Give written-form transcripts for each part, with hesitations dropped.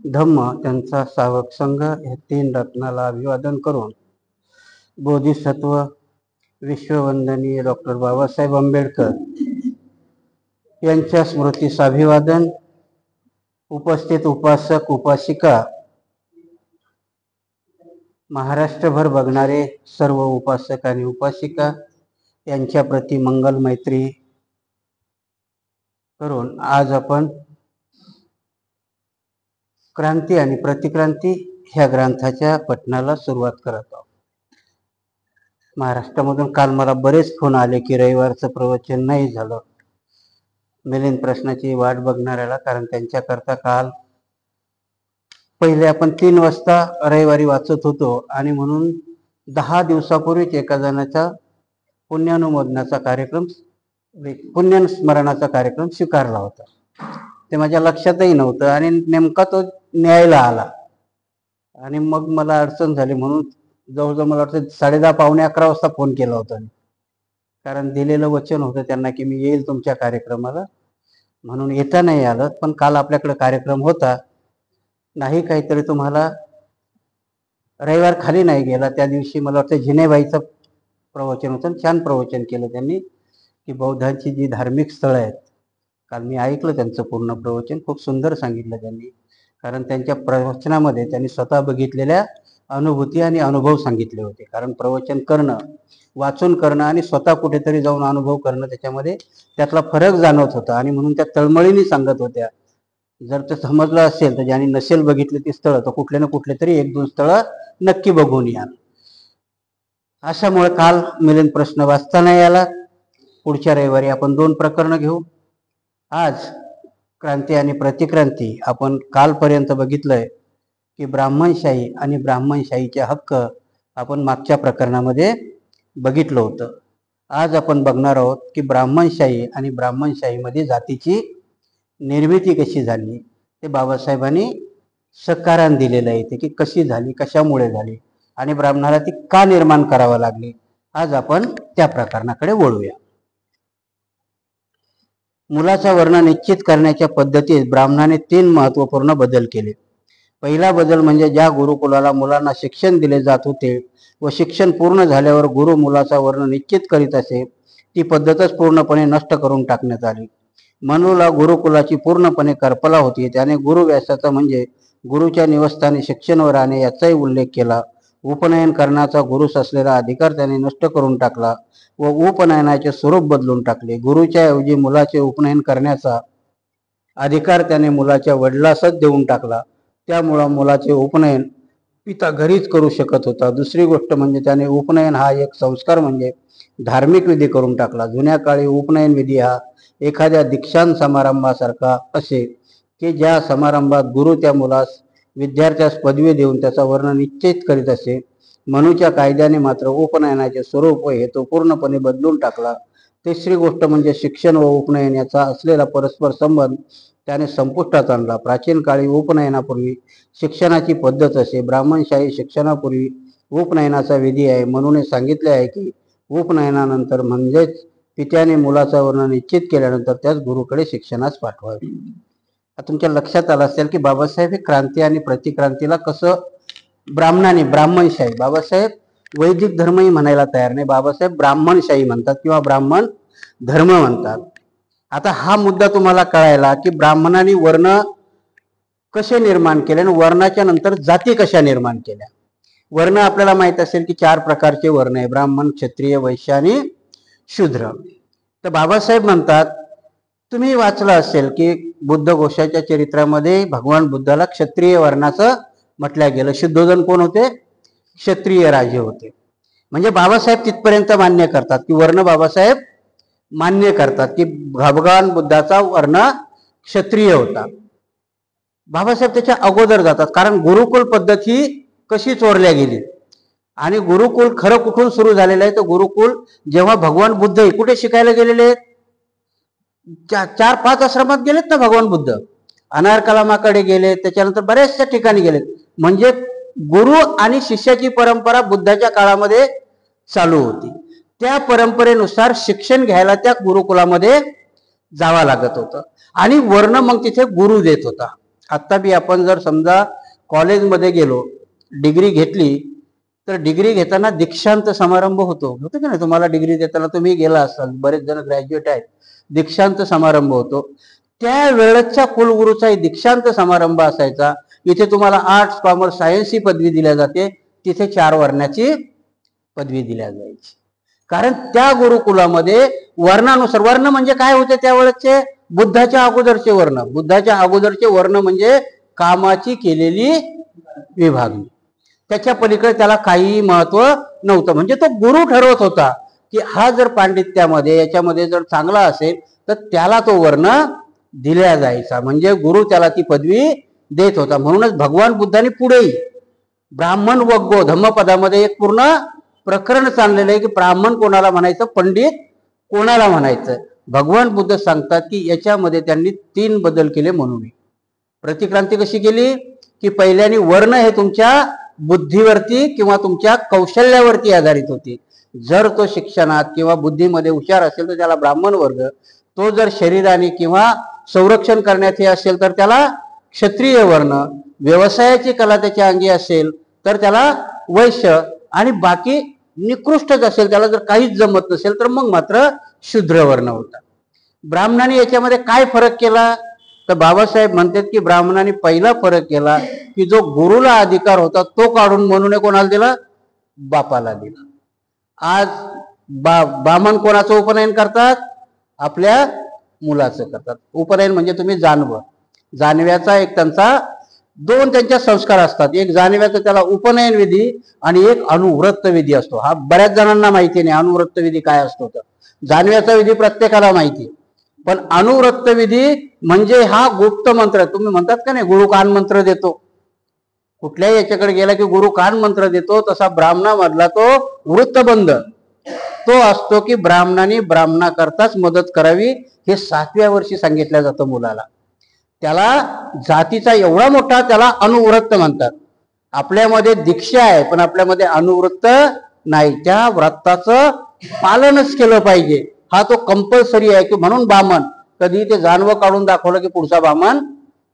धम्म त्यांचा सावक संघ हे तीन रत्नाला अभिवादन करून बोधिसत्व विश्ववंदनीय डॉक्टर बाबासाहेब आंबेडकर यांच्या स्मृतीस अभिवादन। उपस्थित उपासक उपासिका, महाराष्ट्रभर बघणारे सर्व उपासक आणि उपासिका यांच्या प्रति मंगल मैत्री करून आज आपण क्रांती आणि प्रतिक्रांती ह्या ग्रंथाच्या पठणाला सुरुवात करत आहोत। महाराष्ट्रामधून काल मला बरेच फोन आले की रविवारचं प्रवचन नाही झालं, मिलिंद प्रश्नाची वाट बघणाऱ्याला, कारण त्यांच्याकरता काल पहिले आपण 3 वाजता रविवारी वाचत होतो आणि म्हणून 10 दिवसापूर्वीच एका जणाचा पुण्यानुमोदनाचा कार्यक्रम, पुण्यस्मरणाचा कार्यक्रम स्वीकारला होता। ते माझ्या लक्षातही नव्हतं आणि नेमका तो न्यायला आला आणि मग मला अडचण झाली, म्हणून जवळजवळ मला वाटतं 10:30 पावणे 11 वाजता फोन केला होता, कारण दिलेलं वचन होतं त्यांना की मी येईल तुमच्या कार्यक्रमाला, म्हणून येता नाही आलं। पण काल आपल्याकडे कार्यक्रम होता, नाही काहीतरी तुम्हाला रविवार खाली नाही गेला। त्या दिवशी मला वाटतं जिनेबाईचं प्रवचन होतं, छान प्रवचन केलं त्यांनी की बौद्धांची जी धार्मिक स्थळं आहेत, काल मी ऐकलं त्यांचं पूर्ण प्रवचन, खूप सुंदर सांगितलं त्यांनी, कारण त्यांच्या प्रवचनामध्ये त्यांनी स्वतः बघितलेल्या अनुभूती आणि अनुभव सांगितले होते। कारण प्रवचन करणं, वाचून करणं आणि स्वतः कुठेतरी जाऊन अनुभव करणं, त्याच्यामध्ये त्यातला फरक जाणवत होता आणि म्हणून त्या तळमळीने सांगत होत्या। जर ते समजलं असेल तर ज्यांनी नसेल बघितली ती स्थळं, तर कुठले ना कुठले तरी 1-2 स्थळं नक्की बघून या। अशामुळे काल मिलिंद प्रश्न वाचता नाही आला। पुढच्या रविवारी आपण 2 प्रकरणं घेऊ। आज क्रांती आणि प्रतिक्रांती आपण कालपर्यंत बघितलंय की ब्राह्मणशाही आणि ब्राह्मणशाहीचे हक्क आपण मागच्या प्रकरणामध्ये बघितलं होतं। आज आपण बघणार आहोत की ब्राह्मणशाही आणि ब्राह्मणशाहीमध्ये जातीची निर्मिती कशी झाली, ते बाबासाहेबांनी सकारान दिलेलं आहे ते की कशी झाली, कशामुळे झाली आणि ब्राह्मणाला ती का निर्माण करावं लागली। आज आपण त्या प्रकरणाकडे वळूया। मुलाचा वर्ण निश्चित करण्याच्या पद्धतीत ब्राह्मणाने 3 महत्त्वपूर्ण बदल केले। पहिला बदल म्हणजे ज्या गुरुकुलाला मुलांना शिक्षण दिले जात होते व शिक्षण पूर्ण झाल्यावर गुरु मुलाचा वर्ण निश्चित करीत असे, ती पद्धतच पूर्णपणे नष्ट करून टाकण्यात आली। मनूला गुरुकुलाची पूर्णपणे कल्पना होती, त्याने गुरु व्यासाचा म्हणजे गुरुच्या निवासस्थानी शिक्षण व राहणे याचाही उल्लेख केला। उपनयन करण्याचा गुरुस असलेला अधिकार त्याने नष्ट करून टाकला व उपनयनाचे स्वरूप बदलून टाकले। गुरुच्या ऐवजी मुलाचे उपनयन करण्याचा अधिकार त्याने मुलाच्या वडिलासच देऊन टाकला, त्यामुळे मुलाचे उपनयन पिता घरीच करू शकत होता। दुसरी गोष्ट म्हणजे त्याने उपनयन हा एक संस्कार म्हणजे धार्मिक विधी करून टाकला। जुन्या काळी उपनयन विधी हा एखाद्या दीक्षांत समारंभासारखा असे की ज्या समारंभात गुरु त्या मुलास विद्यार्थ्यास पदवी देऊन त्याचा वर्ण निश्चित करीत असे। मनूच्या कायद्याने मात्र उपनयनाचे स्वरूप व हेतू पूर्णपणे बदलून टाकला। तिसरी गोष्ट म्हणजे शिक्षण व उपनयन याचा असलेला परस्पर संबंध त्याने संपुष्टात आणला। प्राचीन काळी उपनयनापूर्वी शिक्षणाची पद्धत असे, ब्राह्मणशाही शिक्षणापूर्वी उपनयनाचा विधी आहे। म्हणून सांगितले आहे की उपनयनानंतर म्हणजेच पित्याने मुलाचा वर्ण निश्चित केल्यानंतर त्याच गुरुकडे शिक्षणास पाठवावे। तुमच्या लक्षात आलं असेल की बाबासाहेब हे क्रांती आणि प्रतिक्रांतीला कसं ब्राह्मणाने, ब्राह्मणशाही, बाबासाहेब वैदिक धर्मही म्हणायला तयार नाही, बाबासाहेब ब्राह्मणशाही म्हणतात किंवा ब्राह्मण धर्म म्हणतात। आता हा मुद्दा तुम्हाला कळायला की ब्राह्मणाने वर्ण कसे निर्माण केले आणि वर्णाच्या नंतर जाती कशा निर्माण केल्या। वर्ण आपल्याला माहित असेल की 4 प्रकारचे वर्ण आहे, ब्राह्मण, क्षत्रिय, वैश्य आणि शूद्र। तर बाबासाहेब म्हणतात, तुम्ही वाचलं असेल की बुद्ध घोषाच्या चरित्रामध्ये भगवान बुद्धाला क्षत्रिय वर्णाचं म्हटलं गेलं। शुद्धोधन कोण होते? क्षत्रिय राजे होते। म्हणजे बाबासाहेब तिथपर्यंत मान्य करतात की वर्ण, बाबासाहेब मान्य करतात की भगवान बुद्धाचा वर्ण क्षत्रिय होता। बाबासाहेब त्याच्या अगोदर जातात, कारण गुरुकुल पद्धत ही कशी चोरल्या गेली आणि गुरुकुल खरं कुठून सुरू झालेलं आहे। तर गुरुकुल जेव्हा भगवान बुद्ध कुठे शिकायला गेलेले आहेत, 4-5 आश्रमात गेलेत ना भगवान बुद्ध, अनारकलामाकडे गेले, त्याच्यानंतर बऱ्याचशा ठिकाणी गेलेत। म्हणजे गुरु आणि शिष्याची परंपरा बुद्धाच्या काळामध्ये चालू होती। त्या परंपरेनुसार शिक्षण घ्यायला त्या गुरुकुलामध्ये जावं लागत होतं आणि वर्ण मग तिथे गुरु देत होता। आत्ता बी आपण जर समजा कॉलेजमध्ये गेलो, डिग्री घेतली, तर डिग्री घेताना दीक्षांत समारंभ होतो की नाही? तुम्हाला डिग्री देताना तुम्ही गेला असाल, बरेच जण ग्रॅज्युएट आहेत, दीक्षांत समारंभ होतो. त्या वेळेच्या कुलगुरूचा दीक्षांत समारंभ असायचा. इथे तुम्हाला आर्ट्स, कॉमर्स, सायन्स ही पदवी दिल्या जाते, तिथे 4 वर्णाची पदवी दिल्या जायची. कारण त्या गुरुकुलामध्ये वर्णानुसार, वर्ण म्हणजे काय होते त्यावेळेचे? बुद्धाच्या अगोदरचे वर्ण. बुद्धाच्या अगोदरचे वर्ण म्हणजे कामाची केलेली विभागणी. त्याच्या पलीकडे त्याला काही महत्व नव्हतं. म्हणजे तो गुरु ठरवत होता की हा जर पांडित्यामध्ये याच्यामध्ये जर चांगला असेल तर त्याला तो वर्ण दिला जायचा. म्हणजे गुरु त्याला ती पदवी देत होता. म्हणूनच भगवान बुद्धांनी पुढेही ब्राह्मण वग्गो धम्मपदामध्ये एक पूर्ण प्रकरण चाललेलं आहे की ब्राह्मण कोणाला म्हणायचं, पंडित कोणाला म्हणायचं. भगवान बुद्ध सांगतात की याच्यामध्ये त्यांनी 3 बदल केले. म्हणून प्रतिक्रांती कशी केली की पहिल्याने वर्ण हे तुमच्या बुद्धीवरती किंवा तुमच्या कौशल्यावरती आधारित होती. जर तो शिक्षणात किंवा बुद्धीमध्ये हुशार असेल तर त्याला ब्राह्मण वर्ग, तो जर शरीराने किंवा संरक्षण करण्यात हे असेल तर त्याला क्षत्रिय वर्ण, व्यवसायाची कला त्याच्या अंगी असेल तर त्याला वैश्य, आणि बाकी निकृष्टच असेल, त्याला जर काहीच जमत नसेल तर मग मात्र शूद्र वर्ण होता. ब्राह्मणाने याच्यामध्ये काय फरक केला? तर बाबासाहेब म्हणतात की ब्राह्मणाने पहिला फरक केला की जो गुरुला अधिकार होता तो काढून म्हणून कोणाला दिला? बापाला दिला. आज ब्राह्मण कोणाचं उपनयन करतात? आपल्या मुलाचं करतात. उपनयन म्हणजे तुम्ही जानवं, जानव्याचा एक त्यांचा 2 त्यांच्या संस्कार असतात. एक जानव्याचा त्याला उपनयन विधी आणि एक अनुव्रत विधी असतो. हा बऱ्याच जणांना माहिती नाही अनुव्रत विधी काय असतो. तर जानव्याचा विधी प्रत्येकाला माहिती, पण अनुव्रत विधी म्हणजे हा गुप्त मंत्र. तुम्ही म्हणतात का नाही गुरु कान मंत्र देतो, कुठल्याही याच्याकडे गेला की गुरु कान मंत्र देतो, तसा ब्राह्मणामधला तो वृत्तबंध तो असतो की ब्राह्मणाने ब्राह्मणाकरताच मदत करावी. हे 7व्या वर्षी सांगितलं जातं मुलाला. त्याला जातीचा एवढा मोठा त्याला अनुवृत्त म्हणतात. आपल्यामध्ये दीक्षा आहे पण आपल्यामध्ये अनुवृत्त नाही. त्या व्रताचं पालनच केलं पाहिजे, हा तो कंपल्सरी आहे की म्हणून ब्राह्मण कधी ते जानवं काढून दाखवलं की पुढचा ब्राह्मण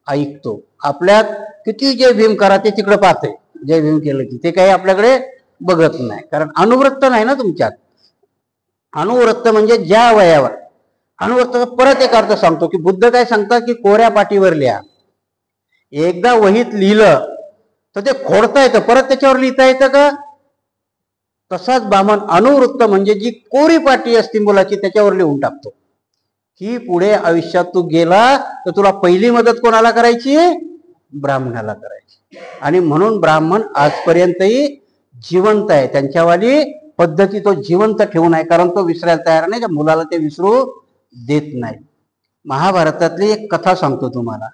ऐकतो. आपल्यात किती जय भीम करा ते तिकडे पाहते, जय भीम केलं की ते काही आपल्याकडे बघत नाही, कारण अनुवृत्त नाही ना तुमच्यात. अनुवृत्त म्हणजे ज्या वयावर. अनुवृत्ताचा परत एक अर्थ सांगतो की बुद्ध काय सांगतात की कोऱ्या पाटीवर लिहा. एकदा वहीत लिहिलं तर ते खोडता येतं, परत त्याच्यावर लिहिता येतं का? तसाच ब्राह्मण अनुवृत्त म्हणजे जी कोरी पाटी असते मुलाची त्याच्यावर लिहून टाकतो की पुढे आयुष्यात तू गेला तर तुला पहिली मदत कोणाला करायची? ब्राह्मणाला करायची. आणि म्हणून ब्राह्मण आजपर्यंतही जिवंत आहे. त्यांच्यावाली पद्धती तो जिवंत ठेवून आहे, कारण तो विसरायला तयार नाही. त्या मुलाला ते विसरू देत नाही. महाभारतातली एक कथा सांगतो तुम्हाला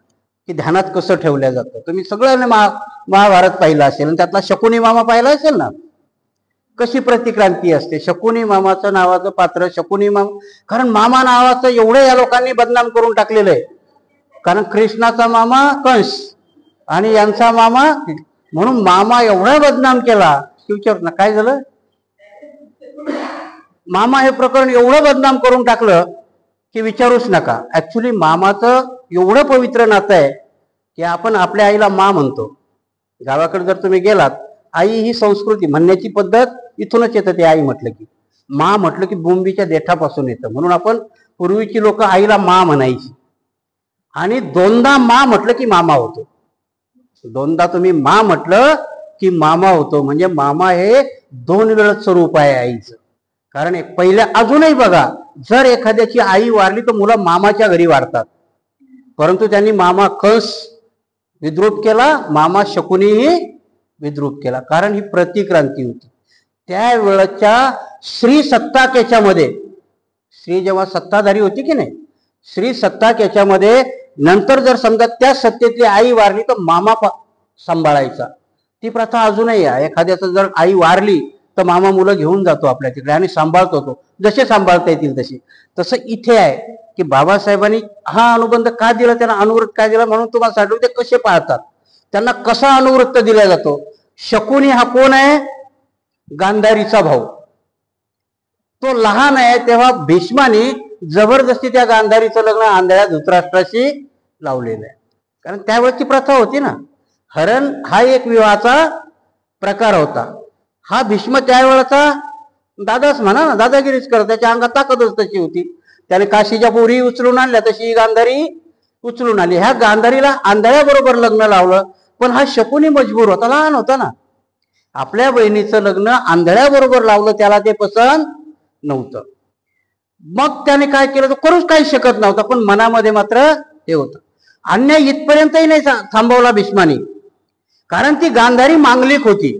की ध्यानात कसं ठेवल्या जातं. तुम्ही सगळ्यांनी महाभारत पाहिलं असेल आणि त्यातला शकुनी मामा पाहिला असेल ना, कशी प्रतिक्रांती असते. शकुनी मामाचं नावाचं पात्र शकुनी मामा, कारण मामा नावाचं एवढं या लोकांनी बदनाम करून टाकलेलं आहे. कारण कृष्णाचा मामा कंस आणि यांचा मामा, म्हणून मामा एवढा बदनाम केला की विचारत ना काय झालं. मामा हे प्रकरण एवढं बदनाम करून टाकलं की विचारूच नका. ऍक्च्युली मामाचं एवढं पवित्र नातं आहे की आपण आपल्या आईला मा म्हणतो. गावाकडे जर तुम्ही गेलात, आई ही संस्कृती म्हणण्याची पद्धत इथूनच येतं. ते आई म्हटलं की, मा म्हटलं की बोंबीच्या देठापासून येतं. म्हणून आपण पूर्वीची लोक आईला मा म्हणायची. आणि 2दा मा म्हटलं की मामा होतो. 2दा तुम्ही मा म्हटलं की मामा होतो. म्हणजे मामा हे 2 वेळच स्वरूप आहे आईचं. कारण एक पहिल्या अजूनही बघा, जर एखाद्याची आई वारली तर मुलं मामाच्या घरी वाढतात, परंतु त्यांनी मामा कंस विद्रूप केला, मामा शकुनीही विद्रूप केला. कारण ही प्रतिक्रांती होती त्यावेळच्या श्री सत्ताक याच्यामध्ये. श्री जेव्हा सत्ताधारी होती की नाही, श्री सत्ताक याच्यामध्ये नंतर जर समजा त्या सत्तेतली आई वारली तर मामा सांभाळायचा. ती प्रथा अजूनही आहे. एखाद्याचं जर आई वारली तर मामा मुलं घेऊन जातो आपल्या तिकडे आणि सांभाळतो. तो जसे सांभाळता येतील तसे. तसं इथे आहे की बाबासाहेबांनी हा अनुबंध का दिला, त्यांना अनुवृत्त का दिला म्हणून तुम्हाला सांगतो. ते कसे पाळतात, त्यांना कसा अनुवृत्त दिला जातो. शकुनी हा कोण आहे? गांधारीचा भाऊ. तो लहान आहे तेव्हा भीष्माने जबरदस्ती त्या गांधारीचं लग्न आंधळ्या धृतराष्ट्राशी लावलेलं आहे. कारण त्यावेळेची प्रथा होती ना. हरण हा एक विवाहाचा प्रकार होता. हा भीष्म त्यावेळेचा दादाच म्हणा ना, दादागिरीच करत, त्याच्या अंगात ताकदच तशी होती. त्याने काशीच्या पोरी उचलून आणल्या, तशी गांधारी उचलून आली. ह्या गांधारीला आंधळ्याबरोबर लग्न लावलं, पण हा शकुनी मजबूर होता, लहान होता ना. आपल्या बहिणीचं लग्न आंधळ्याबरोबर लावलं, त्याला ते पसंत नव्हतं. मग त्याने काय केलं, तो करूच काही शकत नव्हता, पण मनामध्ये मात्र हे होतं. अन्याय इथपर्यंतही नाही थांबवला भीष्माने, कारण ती गांधारी मांगलिक होती.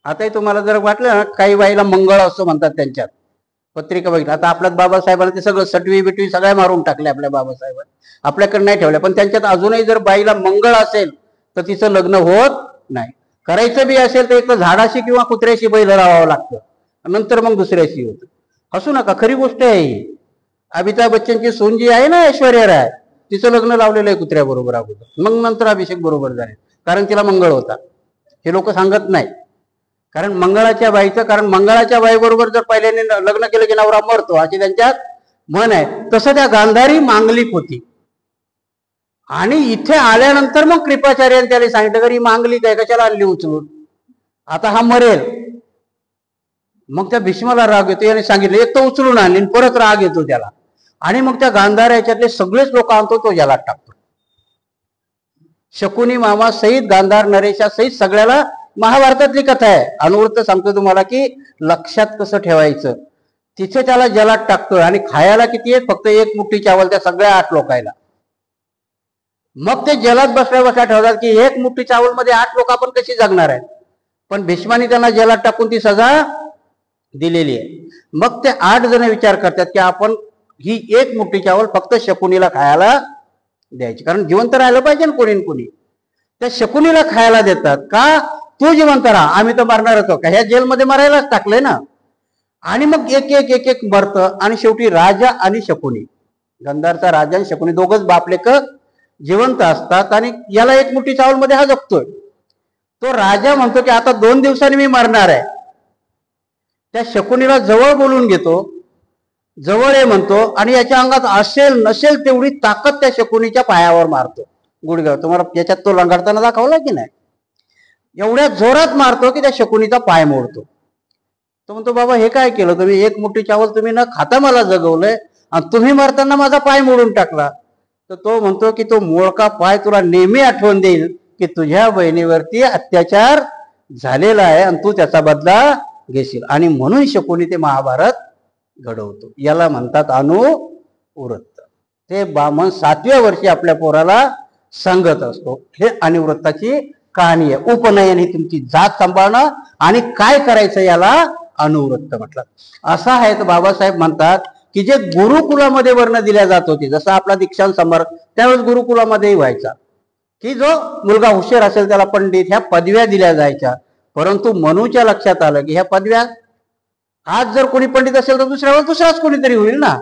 आताही तुम्हाला जर वाटलं ना, काही बाईला मंगळ असं म्हणतात, त्यांच्यात पत्रिका बघितलं. आता आपल्यात बाबासाहेबांना ते सगळं सटवी बिटवी सगळ्या मारून टाकले आपल्या बाबासाहेबांनी, आपल्याकडे नाही ठेवल्या. पण त्यांच्यात अजूनही जर बाईला मंगळ असेल तर तिचं लग्न होत नाही. करायचं बी असेल तर एक तर झाडाशी किंवा कुत्र्याशी बैल लावावं लागतं, नंतर मग दुसऱ्याशी होतं. हसू नका, खरी गोष्ट आहे ही. अमिताभ बच्चनची सून जी आहे ना, ऐश्वर्या राय, तिचं लग्न लावलेलं आहे कुत्र्याबरोबर अगोदर, मग नंतर अभिषेक बरोबर झाले, कारण तिला मंगळ होता. हे लोक सांगत नाही, कारण मंगळाच्या बाईचं, कारण मंगळाच्या बाईबरोबर जर पहिल्याने लग्न केलं की नवरा मरतो, अशी त्यांच्यात म्हण आहे. तसं त्या गांधारी मांगलिक होती. आणि इथे आल्यानंतर मग कृपाचार्याने त्याला सांगितलं, की मांगलिक आहे, कशाला आणली उचलून, आता हा मरेल. मग त्या भीष्माला राग येतो. याने सांगितलं, एक तर उचलून आणली, परत राग येतो त्याला. आणि मग त्या गांधाराच्यातले सगळेच लोक आणतो, तो जलात टाकतो. शकुनी मामा सहित, गांधार नरेशा सहित सगळ्याला. महाभारतातली कथा आहे, अनुवृत्त सांगतो तुम्हाला की लक्षात कसं ठेवायचं. तिथे त्याला जलात टाकतोय, आणि खायला किती आहे, फक्त एक मुठी चावल त्या सगळ्या 8 लोकायला. मग ते जलात बसल्या बसल्या ठेवतात की एक मुठी चावल मध्ये 8 लोक आपण कशी जगणार आहेत. पण भीष्माने त्यांना जलात टाकून ती सजा दिलेली आहे. मग ते 8 जण विचार करतात की आपण ही एक मुठी चावल फक्त शकुनीला खायला द्यायची, कारण जिवंत राहिलं पाहिजे ना कोणी कोणी. त्या शकुनीला खायला देतात का, तू जिवंत राहा, आम्ही तर मरणार होतो का, ह्या जेलमध्ये मरायलाच टाकलंय ना. आणि मग एक एक एक एक मरतं. आणि शेवटी राजा आणि शकुनी, गंधारचा राजा आणि शकुनी दोघंच बापलेक जिवंत असतात. आणि याला एक मुठी चावल मध्ये हा जगतोय. तो राजा म्हणतो की आता 2 दिवसांनी मी मरणार आहे. त्या शकुनीला जवळ बोलून घेतो, जवळ आहे म्हणतो, आणि याच्या अंगात असेल नसेल तेवढी ताकद त्या शकुनीच्या पायावर मारतो, गुडघ्यावर. तुम्हाला याच्यात तो लंगाडताना दाखवला की नाही, एवढ्या जोरात मारतो की त्या शकुनीचा पाय मोडतो. तो म्हणतो, बाबा हे काय केलं तुम्ही, एक मुठी चावल तुम्ही न खाता मला जगवलंय, आणि तुम्ही मारताना माझा पाय मोडून टाकला. तर तो म्हणतो की तो मोळका पाय तुला नेहमी आठवण देईल की तुझ्या बहिणीवरती अत्याचार झालेला आहे, आणि तू त्याचा बदला घेशील. आणि म्हणून शकुनी ते महाभारत घडवतो. याला म्हणतात अनुवृत्त. ते बामण 7व्या वर्षी आपल्या पोराला सांगत असतो. हे अनुवृत्ताची कहाणी आहे. उपनयन ही तुमची जात सांभाळणं आणि काय करायचं याला अनुवृत्त म्हटलं. असा आहे तर बाबासाहेब म्हणतात की जे गुरुकुलामध्ये वर्ण दिल्या जात होती, जसं आपला दीक्षांत समारंभ त्यावेळेस गुरुकुलामध्येही व्हायचा, की जो मुलगा हुशार असेल त्याला पंडित ह्या पदव्या दिल्या जायच्या. परंतु मनूच्या लक्षात आलं की ह्या पदव्या, आज जर कोणी पंडित असेल तर दुसऱ्यावर दुसराच कोणीतरी होईल ना.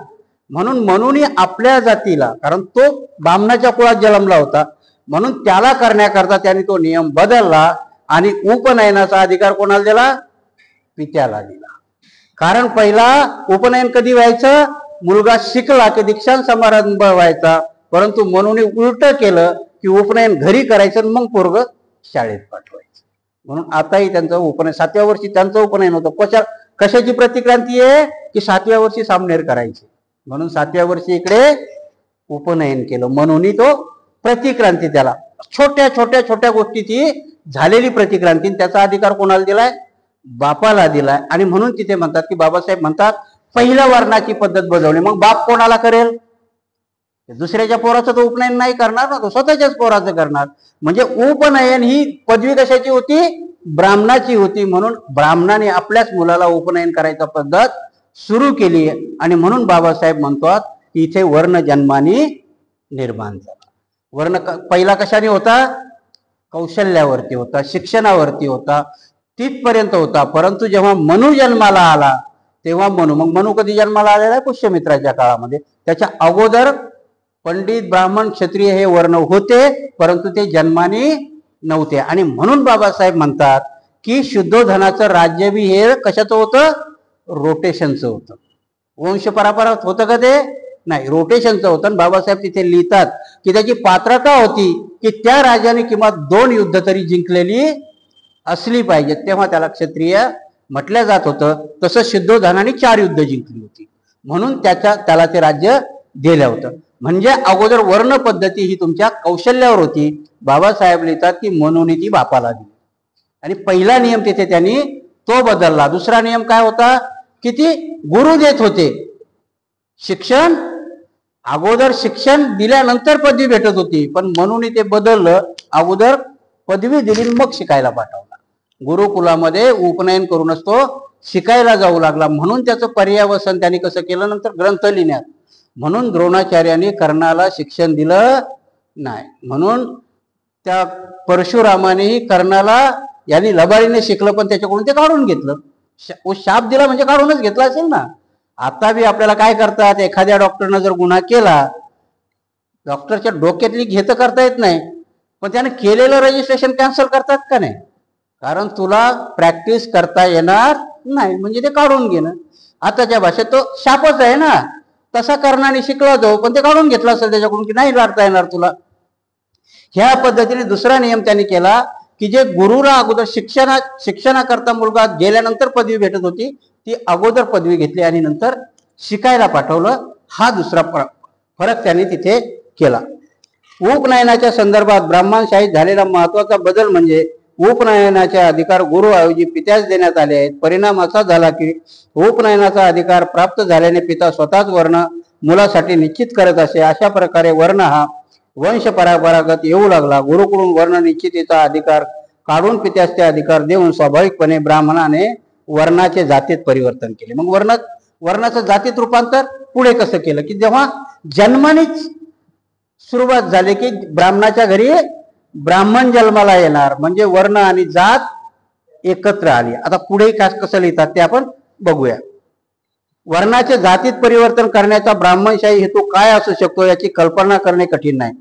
म्हणून मनूने आपल्या जातीला, कारण तो ब्राह्मणाच्या कुळात जन्मला होता, म्हणून त्याला करण्याकरता त्यांनी तो नियम बदलला. आणि उपनयनाचा अधिकार कोणाला दिला, पित्याला दिला. कारण पहिला उपनयन कधी व्हायचं, मुलगा शिकला की दीक्षांत समारंभ व्हायचा. परंतु मनूने उलट केलं की उपनयन घरी करायचं, मग पोरग शाळेत पाठवायचं. म्हणून आताही त्यांचं उपनयन 7व्या वर्षी त्यांचं उपनयन होतं. कशाची प्रतिक्रांती आहे की 7व्या वर्षी सामनेर करायची, म्हणून 7व्या वर्षी इकडे उपनयन केलं. म्हणून तो प्रतिक्रांती, त्याला छोट्या छोट्या छोट्या गोष्टीची झालेली प्रतिक्रांती, त्याचा अधिकार कोणाला दिलाय, बापाला दिलाय. आणि म्हणून तिथे म्हणतात की बाबासाहेब म्हणतात पहिल्या वर्णाची पद्धत बजावली. मग बाप कोणाला करेल, दुसऱ्याच्या पोराचं तो उपनयन नाही करणार ना, तो स्वतःच्याच पोराचं करणार. म्हणजे उपनयन ही पदवी कशाची होती, ब्राह्मणाची होती. म्हणून ब्राह्मणाने आपल्याच मुलाला उपनयन करायचा पद्धत सुरू केली. आणि म्हणून बाबासाहेब म्हणतात की इथे वर्ण जन्माने निर्माण झाला. वर्ण पहिला कशाने होता, कौशल्यावरती होता, शिक्षणावरती होता, तिथपर्यंत होता. परंतु जेव्हा मनू जन्माला आला तेव्हा मग मनू कधी जन्माला आलेला आहे, पुष्यमित्राच्या काळामध्ये. त्याच्या अगोदर पंडित ब्राह्मण क्षत्रिय हे वर्ण होते, परंतु ते जन्माने नव्हते. आणि म्हणून बाबासाहेब म्हणतात की शुद्धोधनाचं राज्य बी हे कशाचं होतं, रोटेशनचं होतं. वंश परंपरा होतं का ते, नाही, रोटेशनचं होतं. बाबासाहेब तिथे लिहितात की त्याची पात्रता होती की त्या राजाने किमान 2 युद्ध तरी जिंकलेली असली पाहिजे, तेव्हा त्याला क्षत्रिय म्हटलं जात होतं. तसं सिद्धोधनाने 4 युद्ध जिंकली होती, म्हणून त्याला ते राज्य दिलं होतं. म्हणजे अगोदर वर्ण पद्धती ही तुमच्या कौशल्यावर होती. बाबासाहेब लिहितात की मनोनीती बापाला दिली, आणि पहिला नियम तिथे त्यांनी तो बदलला. दुसरा नियम काय होता की ती गुरु देत होते शिक्षण, अगोदर शिक्षण दिल्यानंतर पदवी भेटत होती, पण म्हणून ते बदललं. अगोदर पदवी दिली मग शिकायला पाठवला. गुरुकुलामध्ये उपनयन करूनच तो शिकायला जाऊ लागला. म्हणून त्याचं पर्यावसन त्यांनी कसं केलं नंतर ग्रंथ लिहिण्यात. म्हणून द्रोणाचार्यांनी कर्णाला शिक्षण दिलं नाही. म्हणून त्या परशुरामानेही कर्णाला यांनी लबाडीने शिकलं, पण त्याच्याकडून ते काढून घेतलं. शाप दिला म्हणजे काढूनच घेतला असेल ना. आता बी आपल्याला काय करतात, एखाद्या डॉक्टरनं जर गुन्हा केला, डॉक्टरच्या डोक्यातली घेतं करता येत नाही, पण त्याने केलेलं रजिस्ट्रेशन कॅन्सल करतात का नाही? कारण तुला प्रॅक्टिस करता येणार नाही म्हणजे ते काढून घेणं. आताच्या भाषेत तो शापच आहे ना. तसा कर्णाने शिकला तो, पण ते काढून घेतला असेल त्याच्याकडून की नाही लाडता येणार तुला. ह्या पद्धतीने दुसरा नियम त्यांनी केला की जे गुरुला अगोदर शिक्षणाकरता मुलगा गेल्यानंतर पदवी भेटत होती, ती अगोदर पदवी घेतली आणि नंतर शिकायला पाठवलं. हा दुसरा फरक त्यांनी तिथे केला. उपनयनाच्या संदर्भात ब्राह्मणशाहीत झालेला महत्वाचा बदल म्हणजे उपनयनाचे अधिकार गुरुऐवजी पित्यास देण्यात आले आहेत. परिणाम असा झाला की उपनयनाचा अधिकार प्राप्त झाल्याने पिता स्वतःच वर्ण मुलासाठी निश्चित करत असे. अशा प्रकारे वर्ण हा वंश परंपरागत येऊ लागला. गुरुकडून वर्ण निश्चितीचा अधिकार काढून पित्यास ते अधिकार देऊन स्वाभाविकपणे ब्राह्मणाने वर्णाचे जातीत परिवर्तन केले. मग वर्णाचं जातीत रूपांतर पुढे कसं केलं की जेव्हा जन्मानेच सुरुवात झाली की ब्राह्मणाच्या घरी ब्राह्मण जन्माला येणार, म्हणजे वर्ण आणि जात एकत्र आली. आता पुढे कसं लिहितात ते आपण बघूया. वर्णाचे जातीत परिवर्तन करण्याचा ब्राह्मणशाही हेतू काय असू शकतो याची कल्पना करणे कठीण नाही.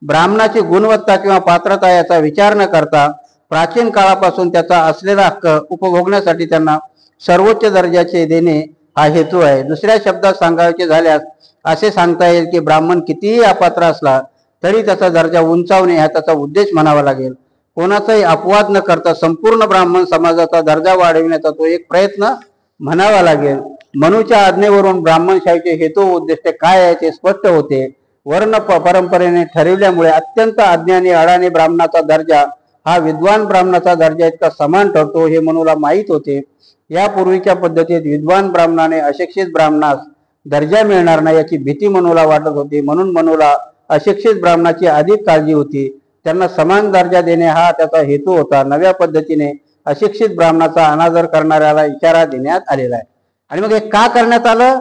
ब्राह्मणाची गुणवत्ता किंवा पात्रता याचा विचार न करता प्राचीन काळापासून त्याचा असलेला हक्क उपभोगण्यासाठी त्यांना सर्वोच्च दर्जाचे देणे हा हेतू आहे. दुसऱ्या शब्दात सांगायचे झाल्यास असे सांगता येईल की ब्राह्मण कितीही अपात्र असला तरी त्याचा दर्जा उंचावणे हा त्याचा उद्देश म्हणावा लागेल. कोणाचाही अपवाद न करता संपूर्ण ब्राह्मण समाजाचा दर्जा वाढविण्याचा तो एक प्रयत्न म्हणावा लागेल. मनूच्या आज्ञेवरून ब्राह्मणशाहीचे हेतू उद्दिष्ट काय आहे ते स्पष्ट होते. वर्ण परंपरेने ठरविल्यामुळे अत्यंत अज्ञानी अडाणी ब्राह्मणाचा दर्जा हा विद्वान ब्राह्मणाचा दर्जा इतका समान ठरतो हे मनूला माहीत होते. यापूर्वीच्या पद्धतीत विद्वान ब्राह्मणाने अशिक्षित ब्राह्मणास दर्जा मिळणार नाही याची भीती मनूला वाटत होती. म्हणून मनूला अशिक्षित ब्राह्मणाची अधिक काळजी होती. त्यांना समान दर्जा देणे हा त्याचा हेतू होता. नव्या पद्धतीने अशिक्षित ब्राह्मणाचा अनादर करणाऱ्याला इशारा देण्यात आलेला आहे. आणि मग हे का करण्यात आलं?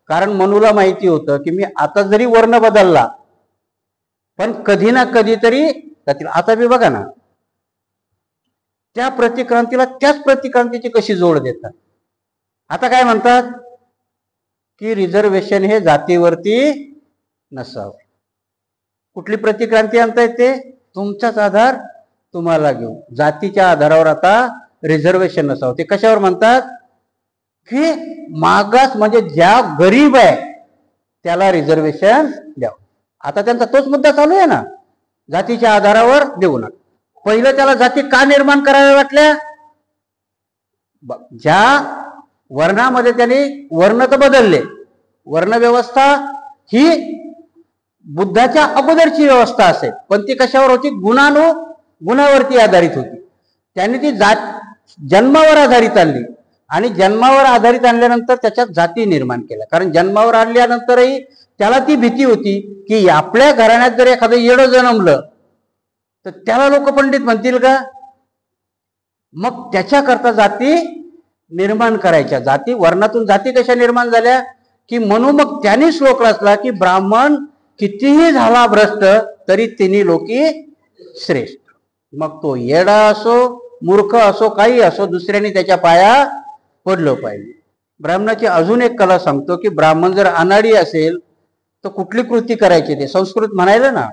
कारण मनूला माहिती होतं की मी आता जरी वर्ण बदलला पण कधी ना कधी तरी जातील. आता बी बघा ना, त्या प्रतिक्रांतीला त्याच प्रतिक्रांतीची कशी जोड देतात. आता काय म्हणतात की रिझर्वेशन हे जातीवरती नसावं. कुठली प्रतिक्रांती आणता येते? तुमचाच आधार तुम्हाला घेऊ, जातीच्या आधारावर आता रिझर्वेशन नसावं. ते कशावर म्हणतात की मागास म्हणजे ज्या गरीब आहे त्याला रिझर्वेशन द्यावं. आता त्यांचा तोच मुद्दा चालू आहे ना, जातीच्या आधारावर देऊ नका. पहिलं त्याला जाती का निर्माण कराव्या वाटल्या? ज्या वर्णामध्ये त्यांनी वर्ण तर बदलले. वर्ण व्यवस्था ही बुद्धाच्या अगोदरची व्यवस्था असेल, पण ती कशावर होती? गुणावरती आधारित होती. त्यांनी ती जन्मावर आधारित आणली आणि जन्मावर आधारित आणल्यानंतर त्याच्यात जाती निर्माण केल्या. कारण जन्मावर आणल्यानंतरही त्याला ती भीती होती की आपल्या घराण्यात जर एखादं येडं जन्मलं तर त्याला लोक पंडित म्हणतील का? मग त्याच्याकरता जाती निर्माण करायच्या. जाती वर्णातून जाती कशा निर्माण झाल्या की म्हणून मग त्यांनी श्लोक रचला की ब्राह्मण कितीही झाला भ्रष्ट तरी तिन्ही लोकी श्रेष्ठ. मग तो येडा असो मूर्ख असो काही असो, दुसऱ्याने त्याच्या पाया पडलं पाहिजे. ब्राह्मणाची अजून एक कला सांगतो की ब्राह्मण जर अनाडी असेल तर कुठली कृती करायची ते संस्कृत म्हणायला ना.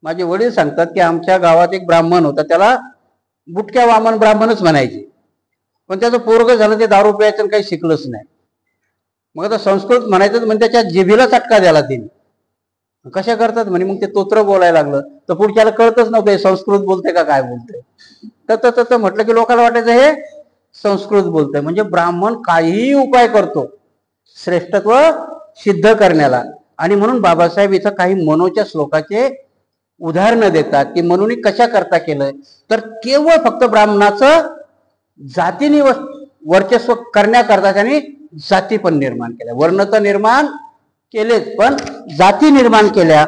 माझे वडील सांगतात की आमच्या गावात एक ब्राह्मण होता, त्याला बुटक्या वामन ब्राह्मणच म्हणायचे, पण त्याचं पोरग झालं ते दारू प्यायचं काही शिकलंच नाही. मग आता संस्कृत म्हणायचं म्हणजे त्याच्या जिभेला चटका द्याला तिने. कशा करतात म्हणे. मग ते तोत्र बोलायला लागलं तर पुढच्याला कळतच नव्हतं हे संस्कृत बोलते का काय बोलते. तर म्हटलं की लोकांना वाटायचं हे संस्कृत बोलतंय. म्हणजे ब्राह्मण काहीही उपाय करतो श्रेष्ठत्व सिद्ध करण्याला. आणि म्हणून बाबासाहेब इथं काही मनोच्या श्लोकाचे उदाहरणं देतात की मनूने कशा करता केलं. तर केवळ फक्त ब्राह्मणाचं जातीने वर्चस्व करण्याकरता त्यांनी जाती पण निर्माण केल्या. वर्ण तर निर्माण केलेच पण जाती निर्माण केल्या.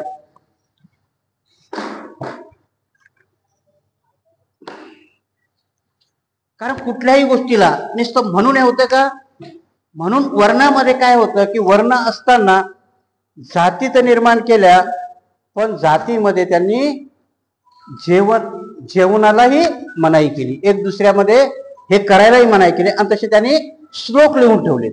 कारण कुठल्याही गोष्टीला नुसतं म्हणून होतं का. म्हणून वर्णामध्ये काय होतं की वर्ण असताना जाती तर निर्माण केल्या पण जातीमध्ये त्यांनी जेवणालाही मनाई केली. एक दुसऱ्यामध्ये हे करायलाही मनाई केली. आणि तसे त्यांनी श्लोक लिहून ठेवले.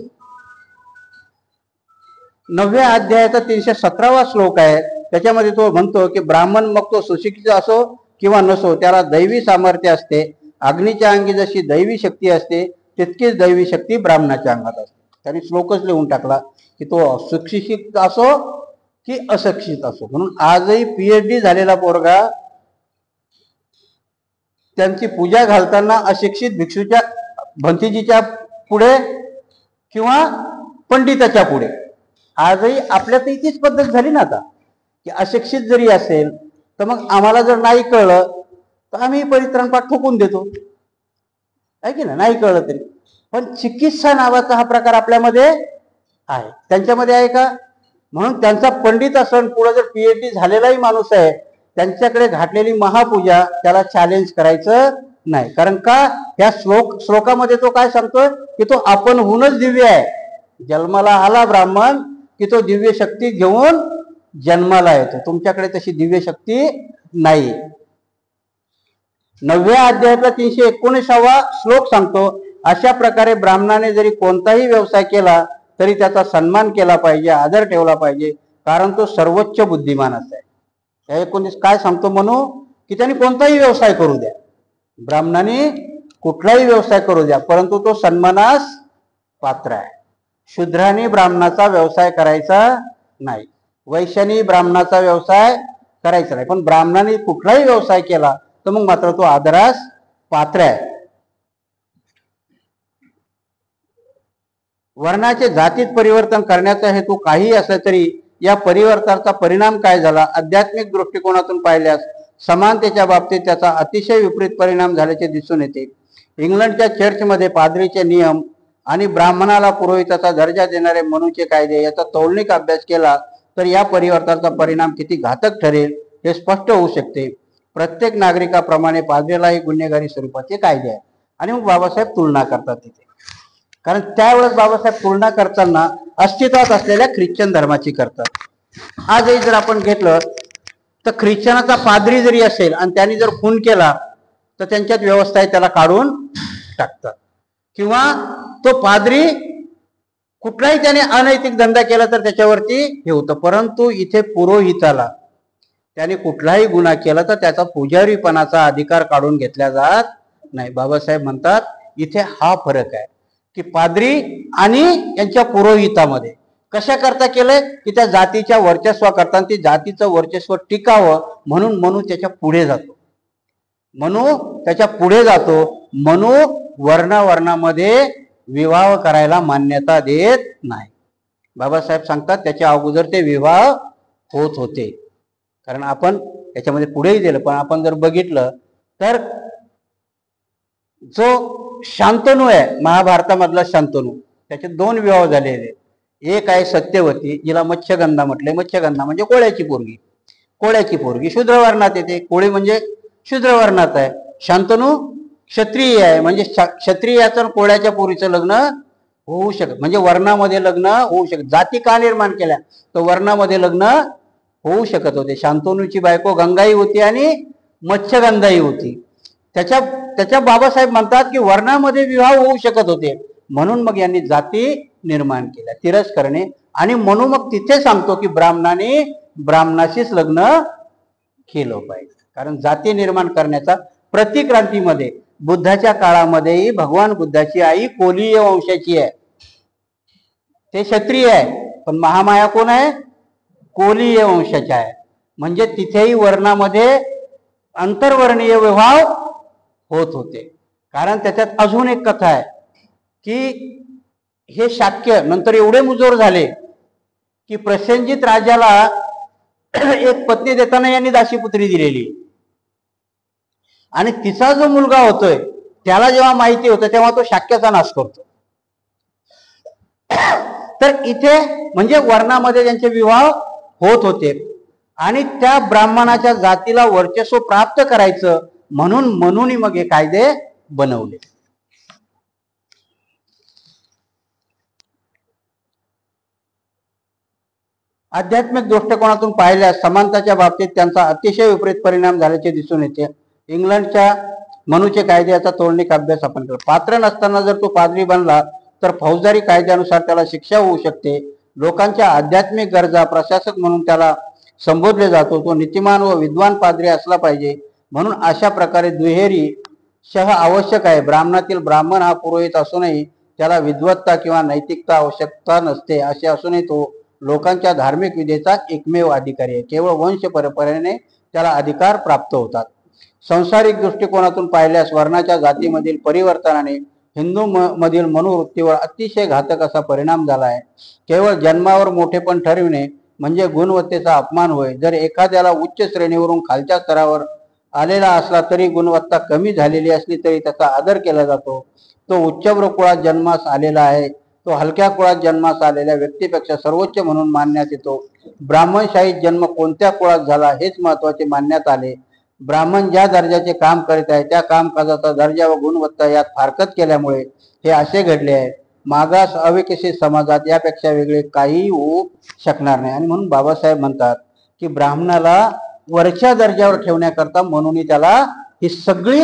9व्या अध्यायाचा 317वा श्लोक आहे. त्याच्यामध्ये तो म्हणतो की ब्राह्मण मग तो सुशिक्षित असो किंवा नसो त्याला दैवी सामर्थ्य असते. अग्नीच्या अंगी जशी दैवी शक्ती असते तितकीच दैवी शक्ती ब्राह्मणाच्या अंगात असते. त्यांनी श्लोकच लिहून टाकला की तो सुशिक्षित असो की अशिक्षित असो. म्हणून आजही PhD झालेला पोरगा त्यांची पूजा घालताना अशिक्षित भिक्षूच्या भंतीजीच्या पुढे किंवा पंडिताच्या पुढे. आजही आपल्यातही तीच पद्धत झाली ना आता की अशिक्षित जरी असेल तर मग आम्हाला जर नाही कळलं तर आम्ही परित्राण पाठ ठोकून देतो आहे की नाही कळलं तरी. पण चिकित्सा नावाचा हा प्रकार आपल्यामध्ये आहे, त्यांच्यामध्ये आहे का. म्हणून त्यांचा पंडित असून पुढे जर PhD झालेलाही माणूस आहे त्यांच्याकडे घातलेली महापूजा त्याला चॅलेंज करायचं नाही. कारण का ह्या श्लोकामध्ये तो काय सांगतोय की तो आपणहूनच दिव्य आहे. जन्माला आला ब्राह्मण की तो दिव्य शक्ती घेऊन जन्माला येतो. तुमच्याकडे तशी दिव्य शक्ती नाही. 9व्या अध्यायातला 319वा श्लोक सांगतो अशा प्रकारे ब्राह्मणाने जरी कोणताही व्यवसाय केला तरी त्याचा सन्मान केला पाहिजे, आदर ठेवला पाहिजे, कारण तो सर्वोच्च बुद्धिमानच आहे. 19 काय सांगतो म्हणू की त्यांनी कोणताही व्यवसाय करू द्या, ब्राह्मणाने कुठलाही व्यवसाय करू द्या, परंतु तो सन्मानास पात्र आहे. शूद्राने ब्राह्मणाचा व्यवसाय करायचा नाही, वैश्याने ब्राह्मणाचा व्यवसाय करायचा नाही. पण ब्राह्मणाने कुठलाही व्यवसाय केला तर मग मात्र तो आदरास पात्र आहे. वर्णाचे जातीत परिवर्तन करण्याचा हेतू काही असला तरी या परिवर्तनाचा परिणाम काय झाला. आध्यात्मिक दृष्टिकोनातून पाहिल्यास समानतेच्या बाबतीत त्याचा अतिशय विपरीत परिणाम झाल्याचे दिसून येते. इंग्लंडच्या चर्चमध्ये पाद्रीचे नियम आणि ब्राह्मणाला पुरोहिताचा दर्जा देणारे मनूचे कायदे याचा तौलनिक अभ्यास केला तर या परिवर्तनाचा परिणाम किती घातक ठरेल हे स्पष्ट होऊ शकते. प्रत्येक नागरिकाप्रमाणे पाद्रीलाही गुन्हेगारी स्वरूपाचे कायदे आहेत. आणि मग बाबासाहेब तुलना करतात तिथे, कारण त्यावेळेस बाबासाहेब तुलना करताना अस्तित्वात असलेल्या ख्रिश्चन धर्माची करतात. आजही जर आपण घेतलं तर ख्रिश्चनाचा पाद्री जरी असेल आणि त्यांनी जर खून केला तर त्यांच्यात व्यवस्था आहे त्याला काढून टाकतात. किंवा तो पाद्री कुठलाही त्याने अनैतिक धंदा केला तर त्याच्यावरती हे होतं. परंतु इथे पुरोहिताला त्याने कुठलाही गुन्हा केला तर त्याचा पुजारीपणाचा अधिकार काढून घेतला जात नाही. बाबासाहेब म्हणतात इथे हा फरक आहे की पाद्री आणि यांच्या पुरोहितामध्ये कशा करता केलंय की त्या जातीच्या वर्चस्वा करताना ती जातीचं वर्चस्व टिकावं म्हणून मनू त्याच्या पुढे जातो. मनू वर्णामध्ये विवाह करायला मान्यता देत नाही. बाबासाहेब सांगतात त्याच्या अगोदर ते विवाह होत होते. कारण आपण त्याच्यामध्ये पुढेही दिलं पण आपण जर बघितलं तर जो शांतनू आहे महाभारतामधला शांतनू त्याचे 2 विवाह झालेले. एक आहे सत्यवती जिला मत्स्यगंधा म्हटले. मत्स्यगंधा म्हणजे कोळ्याची पोरगी शूद्र वर्णात येते. कोळी म्हणजे शूद्र वर्णात आहे. शांतनू क्षत्रिय आहे म्हणजे क्षत्रियाचं कोळ्याच्या पोरीचं लग्न होऊ शकत म्हणजे वर्णामध्ये लग्न होऊ शकत. जाती का निर्माण केल्या तर वर्णामध्ये लग्न होऊ शकत होते. शांतनूची बायको गंगाई होती आणि मत्स्यगंधाई होती. त्याच्या बाबासाहेब म्हणतात की वर्णामध्ये विवाह होऊ शकत होते म्हणून मग यांनी जाती निर्माण केल्या तिरस्करणे. आणि म्हणून मग तिथे सांगतो की ब्राह्मणाने ब्राह्मणाशीच लग्न केलं पाहिजे. कारण जाती निर्माण करण्याचा प्रतिक्रांतीमध्ये बुद्धाच्या काळामध्येही भगवान बुद्धाची आई कोलीय वंशाची आहे, ते क्षत्रिय आहे. पण महामाया कोण आहे कोलीय वंशाच्या आहे, म्हणजे तिथेही वर्णामध्ये आंतरवर्णीय विवाह होत होते. कारण त्याच्यात अजून एक कथा आहे की हे शाक्य नंतर एवढे मुजोर झाले की प्रसेनजित राजाला एक पत्नी देताना यांनी दासीपुत्री दिलेली, आणि तिचा जो मुलगा होतोय त्याला जेव्हा माहिती होतं तेव्हा तो शाक्याचा नाश करतो. तर इथे म्हणजे वर्णामध्ये त्यांचे विवाह होत होते, आणि त्या ब्राह्मणाच्या जातीला वर्चस्व प्राप्त करायचं म्हणून मग हे कायदे बनवले. आध्यात्मिक दृष्टिकोनातून पाहिल्यास समानताच्या बाबतीत त्यांचा अतिशय विपरीत परिणाम झाल्याचे दिसून येते. इंग्लंडच्या मनूचे कायदे याचा तोडणीक अभ्यास आपण केला. पात्र नसताना जर तो पादरी बनला तर फौजदारी कायद्यानुसार त्याला शिक्षा होऊ शकते. लोकांच्या आध्यात्मिक गरजा प्रशासक म्हणून त्याला संबोधले जातो. तो नीतिमान व विद्वान पादरी असला पाहिजे, म्हणून अशा प्रकारे दुहेरी शह आवश्यक आहे. ब्राह्मणातील ब्राह्मण हा पुरोहित असूनही त्याला विद्वत्ता किंवा नैतिकता आवश्यकता नसते. असे असूनही तो लोकांच्या धार्मिक विधेचा एकमेव अधिकारी आहे. केवळ वंश परंपरेने त्याला अधिकार प्राप्त होतात. संसारिक दृष्टिकोनातून पाहिल्यास वर्णाच्या जातीमधील परिवर्तनाने हिंदू मधील मनोवृत्तीवर अतिशय घातक असा परिणाम झाला आहे. केवळ जन्मावर मोठेपण ठरविणे म्हणजे गुणवत्तेचा अपमान होय. जर एखाद्याला उच्च श्रेणीवरून खालच्या स्तरावर आलेला असला तरी गुणवत्ता कमी झालेली असली तरी त्याचा आदर केला जातो. तो उच्चभ्र कुळात जन्मास आलेला आहे, तो हलक्या कुळात जन्मास आलेल्या व्यक्तीपेक्षा सर्वोच्च म्हणून मानण्यात येतो. ब्राह्मणशाहीत जन्म कोणत्या कुळात झाला हेच महत्वाचे मानण्यात आले. ब्राह्मण ज्या दर्जाचे काम करीत आहे त्या कामकाजाचा दर्जा व गुणवत्ता यात फारकत केल्यामुळे हे असे घडले आहे. मागास अविकसित समाजात यापेक्षा वेगळे काहीही होऊ शकणार नाही. आणि म्हणून बाबासाहेब म्हणतात की ब्राह्मणाला वरच्या दर्जावर ठेवण्याकरता म्हणून त्याला ही सगळी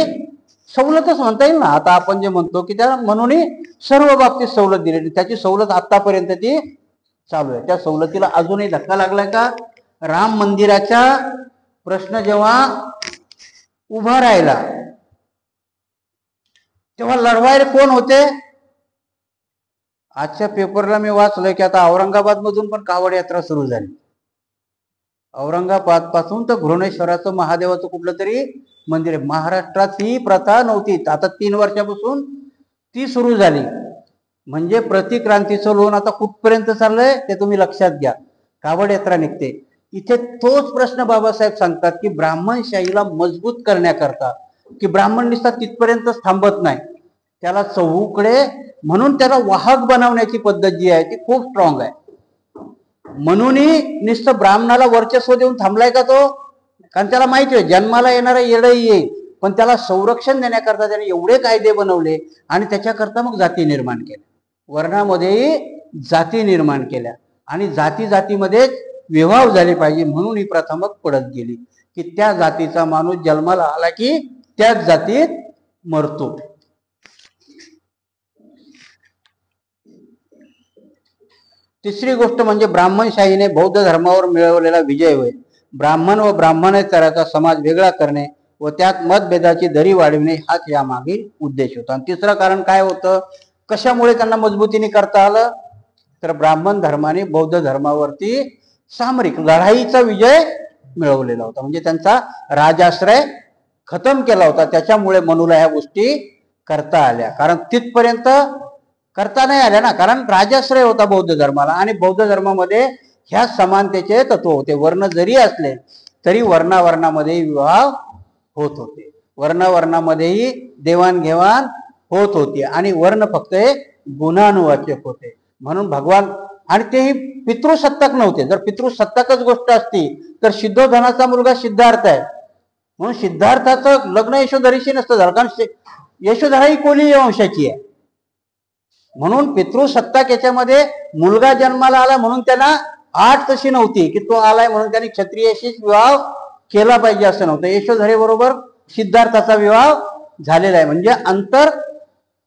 सवलतच म्हणता येईल ना. आता आपण जे म्हणतो की त्याला म्हणून सर्व बाबतीत सवलत दिलेली, त्याची सवलत आतापर्यंत ती चालू आहे. त्या सवलतीला अजूनही धक्का लागलाय का? राम मंदिराचा प्रश्न जेव्हा उभा राहिला तेव्हा लढवायला कोण होते? आजच्या पेपरला मी वाचलंय की आता औरंगाबाद मधून पण कावड यात्रा सुरू झाली. औरंगाबाद पासून तर घृणेश्वराचं महादेवाचं कुठलं तरी मंदिर आहे. महाराष्ट्रात ही प्रथा नव्हती, आता 3 वर्षापासून ती सुरू झाली. म्हणजे प्रतिक्रांतीचं लोण आता कुठपर्यंत चाललंय ते तुम्ही लक्षात घ्या. कावड यात्रा निघते. इथे तोच प्रश्न बाबासाहेब सांगतात की ब्राह्मणशाहीला मजबूत करण्याकरता, की ब्राह्मण निष्ठा तिथपर्यंतच थांबत नाही, त्याला चहूकडे म्हणून त्याला वाहक बनवण्याची पद्धत जी आहे ती खूप स्ट्रॉंग आहे. म्हणूनही नुसतं ब्राह्मणाला वर्चस्व देऊन थांबलाय का तो? कारण त्याला माहिती आहे जन्माला येणारा येडही येईल, पण त्याला संरक्षण देण्याकरता त्याने एवढे कायदे बनवले आणि त्याच्याकरता मग जाती निर्माण केल्या. वर्णामध्येही जाती निर्माण केल्या आणि जाती जातीमध्ये विवाह झाले पाहिजे म्हणून ही प्रथा मग पडत गेली की त्या जातीचा माणूस जन्माला आला की त्याच जातीत मरतो. तिसरी गोष्ट म्हणजे ब्राह्मणशाहीने बौद्ध धर्मावर मिळवलेला विजय होय. ब्राह्मण व ब्राह्मणेतराचा समाज वेगळा करणे व त्यात मतभेदाची दरी वाढविणे हाच यामागील उद्देश होता. आणि तिसरं कारण काय होतं, कशामुळे त्यांना मजबूतीने करता आलं, तर ब्राह्मण धर्माने बौद्ध धर्मावरती सामरिक लढाईचा विजय मिळवलेला होता. म्हणजे त्यांचा राजाश्रय खतम केला होता. त्याच्यामुळे मनूला ह्या गोष्टी करता आल्या. कारण तिथपर्यंत करता नाही आल्या ना, कारण राजाश्रय होता बौद्ध धर्माला. आणि बौद्ध धर्मामध्ये ह्या समानतेचे तत्व होते. वर्ण जरी असले तरी वर्णावर्णामध्ये विवाह होत होते, वर्णावर्णामध्येही देवाणघेवाण होत होती आणि वर्ण फक्त गुणानुवाचक होते. म्हणून भगवान, आणि तेही पितृसत्ताक नव्हते. जर पितृसत्ताकच गोष्ट असती तर सिद्धोधनाचा मुलगा सिद्धार्थ आहे म्हणून सिद्धार्थाचं लग्न यशोधरीशी नसतं झालं, कारण यशोधरा ही कोलीय वंशाची आहे. म्हणून पितृसत्ताक याच्यामध्ये मुलगा जन्माला आला म्हणून त्यांना आठ तशी नव्हती की तो आलाय म्हणून त्यांनी क्षत्रियाशीच विवाह केला पाहिजे असं नव्हतं. यशोधरे बरोबर सिद्धार्थाचा विवाह झालेला आहे. म्हणजे अंतर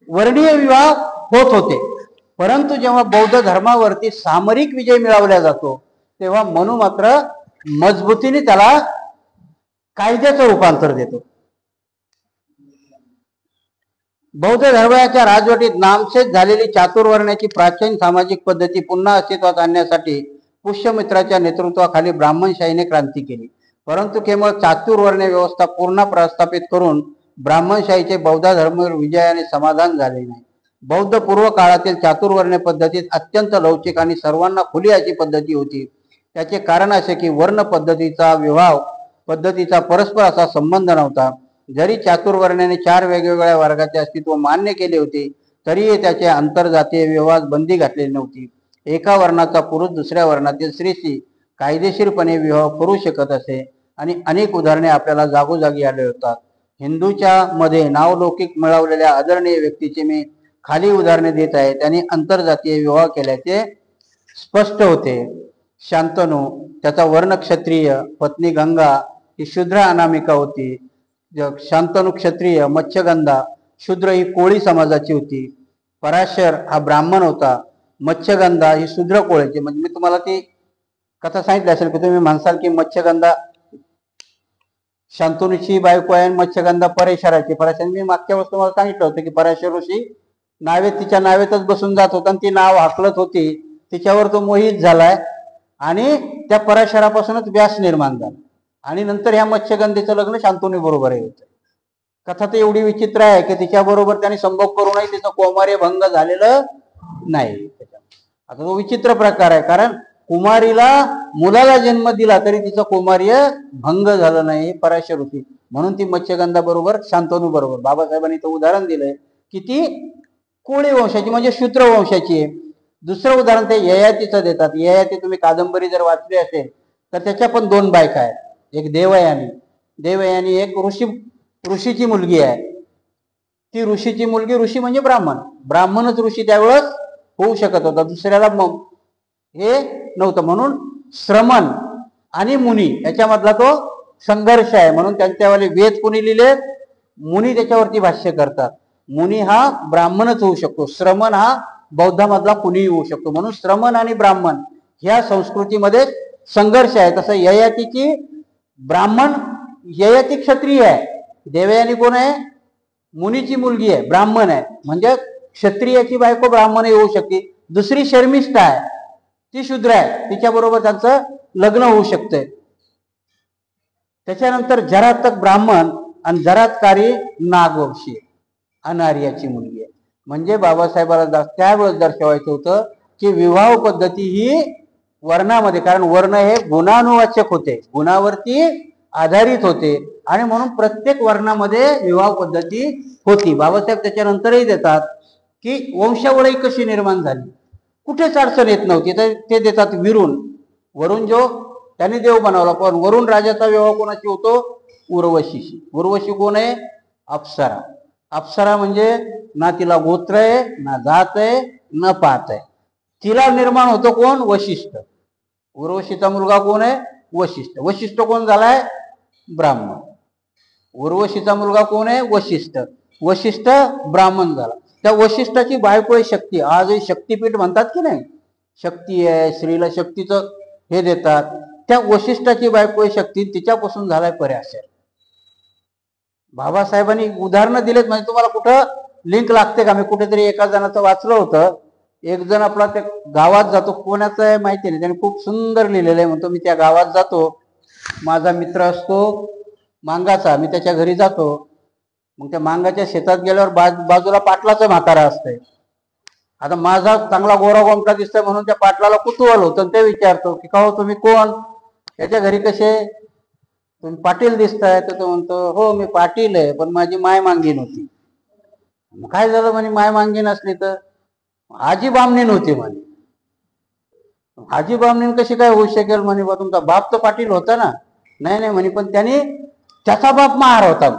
वर्णीय विवाह होत होते. परंतु जेव्हा बौद्ध धर्मावरती सामरिक विजय मिळवला जातो तेव्हा मनू मात्र मजबूतीने त्याला कायद्याचं रूपांतर देतो. बौद्ध धर्माच्या राजवटीत नामशेष झालेली चातुर्वर्ण्याची प्राचीन सामाजिक पद्धती पुन्हा अस्तित्वात आणण्यासाठी पुष्यमित्राच्या नेतृत्वाखाली ब्राह्मणशाहीने क्रांती केली, परंतु केवळ चातुर्वर्ण्य व्यवस्था पूर्ण प्रस्थापित करून ब्राह्मणशाहीचे बौद्ध धर्मावर विजयाने समाधान झाले नाही. बौद्ध पूर्व काळातील चातुर्वर्ण्य पद्धतीत अत्यंत लवचिक आणि सर्वांना खुली अशी पद्धती होती. त्याचे कारण असे की वर्ण पद्धतीचा विवाह पद्धतीचा परस्पर असा संबंध नव्हता. जरी चातुर्वर्ण्याने 4 वेगवेगळ्या वर्गाचे अस्तित्व मान्य केले होते तरीही त्याचे आंतरजातीय विवाहात बंदी घातलेली नव्हती. एका वर्णाचा पुरुष दुसऱ्या वर्णातील स्त्रीशी कायदेशीरपणे विवाह करू शकत असे आणि अनेक उदाहरणे आपल्याला जागोजागी आढळतात. हिंदूच्या मध्ये नावलौकिक मिळवलेल्या आदरणीय व्यक्तीचे मी खाली उदाहरणे देत आहे. त्यांनी आंतरजातीय विवाह केल्याचे स्पष्ट होते. शांतनू, त्याचा वर्ण क्षत्रिय, पत्नी गंगा ही शूद्र अनामिका होती. शांतनू क्षत्रिय, मत्स्यगंधा शूद्र ही कोळी समाजाची होती. पराशर हा ब्राह्मण होता. मत्स्यगंधा ही शूद्र कोळीची. म्हणजे मी तुम्हाला ती कथा सांगितली असेल की तुम्ही म्हणसाल की मत्स्यगंधा शांतनूची बायको आहे, मत्स्यगंधा पराशराची. पराशर मी मागच्या वेळेस तुम्हाला सांगितलं होतं की पराशर ऋषी तिच्या नावेतच बसून जात होता आणि ती नाव हाकलत होती. तिच्यावर तो मोहित झालाय आणि त्या पराशरापासूनच व्यास निर्माण झाला आणि नंतर ह्या मत्स्यगंधेचं लग्न शांतनू बरोबर होतं. कथा तर एवढी विचित्र आहे की तिच्या बरोबर त्यांनी संभोग करूनही तिचं कौमार्य भंग झालेलं नाही. आता तो विचित्र प्रकार आहे, कारण कुमारीला मुलाला जन्म दिला तरी तिचं कौमार्य भंग झालं नाही पराशर ऋषी, म्हणून ती मत्स्यगंधा बरोबर शांतनू बरोबर. बाबासाहेबांनी तो उदाहरण दिलंय की ती कोळी वंशाची म्हणजे शूद्र वंशाची आहे. दुसरं उदाहरण ते ययातीचं देतात. ययाती तुम्ही कादंबरी जर वाचली असेल तर त्याच्या पण 2 बायका आहेत. एक देवयानी एक ऋषीची मुलगी आहे. ती ऋषीची मुलगी, ऋषी म्हणजे ब्राह्मणच ऋषी त्यावेळेस होऊ शकत होता, दुसऱ्याला हे नव्हतं. म्हणून श्रमण आणि मुनी याच्यामधला तो संघर्ष आहे. म्हणून त्यांच्यावाले वेद कोणी लिहिले, मुनी त्याच्यावरती भाष्य करतात. मुनी हा ब्राह्मणच होऊ शकतो, श्रमण हा बौद्धामधला कुणीही होऊ शकतो. म्हणून श्रमण आणि ब्राह्मण ह्या संस्कृतीमध्ये संघर्ष आहे. तसं ययातीची ब्राह्मण, ययाती क्षत्रिय आहे. देवयानी कोण आहे? मुनीची मुलगी आहे, ब्राह्मण आहे. म्हणजे क्षत्रियाची बायको ब्राह्मणही होऊ शकते. दुसरी शर्मिष्ठा आहे, ती शूद्र आहे, तिच्या बरोबर त्यांचं लग्न होऊ शकतंय. त्याच्यानंतर जरातक ब्राह्मण आणि जरातकारी नागवंशी अनार्याची मुलगी आहे. म्हणजे बाबासाहेबांना त्यावेळेस दर्शवायचं होतं की विवाह पद्धती ही वर्णामध्ये, कारण वर्ण हे गुणानुवाचक होते, गुणावरती आधारित होते आणि म्हणून प्रत्येक वर्णामध्ये विवाह पद्धती होती. बाबासाहेब त्याच्यानंतरही देतात की वंशावळी कशी निर्माण झाली, कुठेच अडचण येत नव्हती, तर ते देतात वरुण जो त्याने देव बनवला. पण वरुण राजाचा विवाह कोणाशी होतो? उर्वशीशी. उर्वशी कोण आहे? अप्सरा. अप्सरा म्हणजे ना तिला गोत्र आहे, ना जात आहे, न पात आहे. तिला निर्माण होतो कोण? वशिष्ठ. उर्वशीचा मुलगा कोण आहे? वशिष्ठ. वशिष्ठ कोण झालाय? ब्राह्मण. उर्वशीचा मुलगा कोण आहे? वशिष्ठ. वशिष्ठ ब्राह्मण झाला. त्या वशिष्ठाची बायको आहे शक्ती. आजही शक्तीपीठ म्हणतात की नाही, शक्ती आहे, स्त्रीला शक्तीचं हे देतात. त्या वशिष्ठाची बायको आहे शक्ती, तिच्यापासून झालाय पराशर. बाबासाहेबांनी उदाहरणं दिलेत. म्हणजे तुम्हाला कुठं लिंक लागते का? मी कुठेतरी एका जणाचं वाचलं होतं. एक जण आपला त्या गावात जातो, कोणाचं आहे माहिती नाही, त्याने खूप सुंदर लिहिलेलं आहे. म्हणतो मी त्या गावात जातो, माझा मित्र असतो मांगाचा, मी त्याच्या घरी जातो. मग त्या मांगाच्या शेतात गेल्यावर बाजूला पाटलाचं म्हातारा असतंय. आता माझा चांगला गोरा गोमटा दिसतोय म्हणून त्या पाटलाला कुतूहल होतं. ते विचारतो की का हो तुम्ही कोण, त्याच्या घरी कसे, तुम्ही पाटील दिसताय. तर तो म्हणतो हो मी पाटील आहे, पण माझी माय मांगीन होती. काय झालं म्हणे? माय मांगीन असली तर आजी बामणीन होती म्हणे. आजी बामणीन कशी काय होऊ शकेल म्हणे? बा तुमचा बाप तर पाटील होता ना. नाही नाही म्हणे, पण त्याने त्याचा बाप महार होता.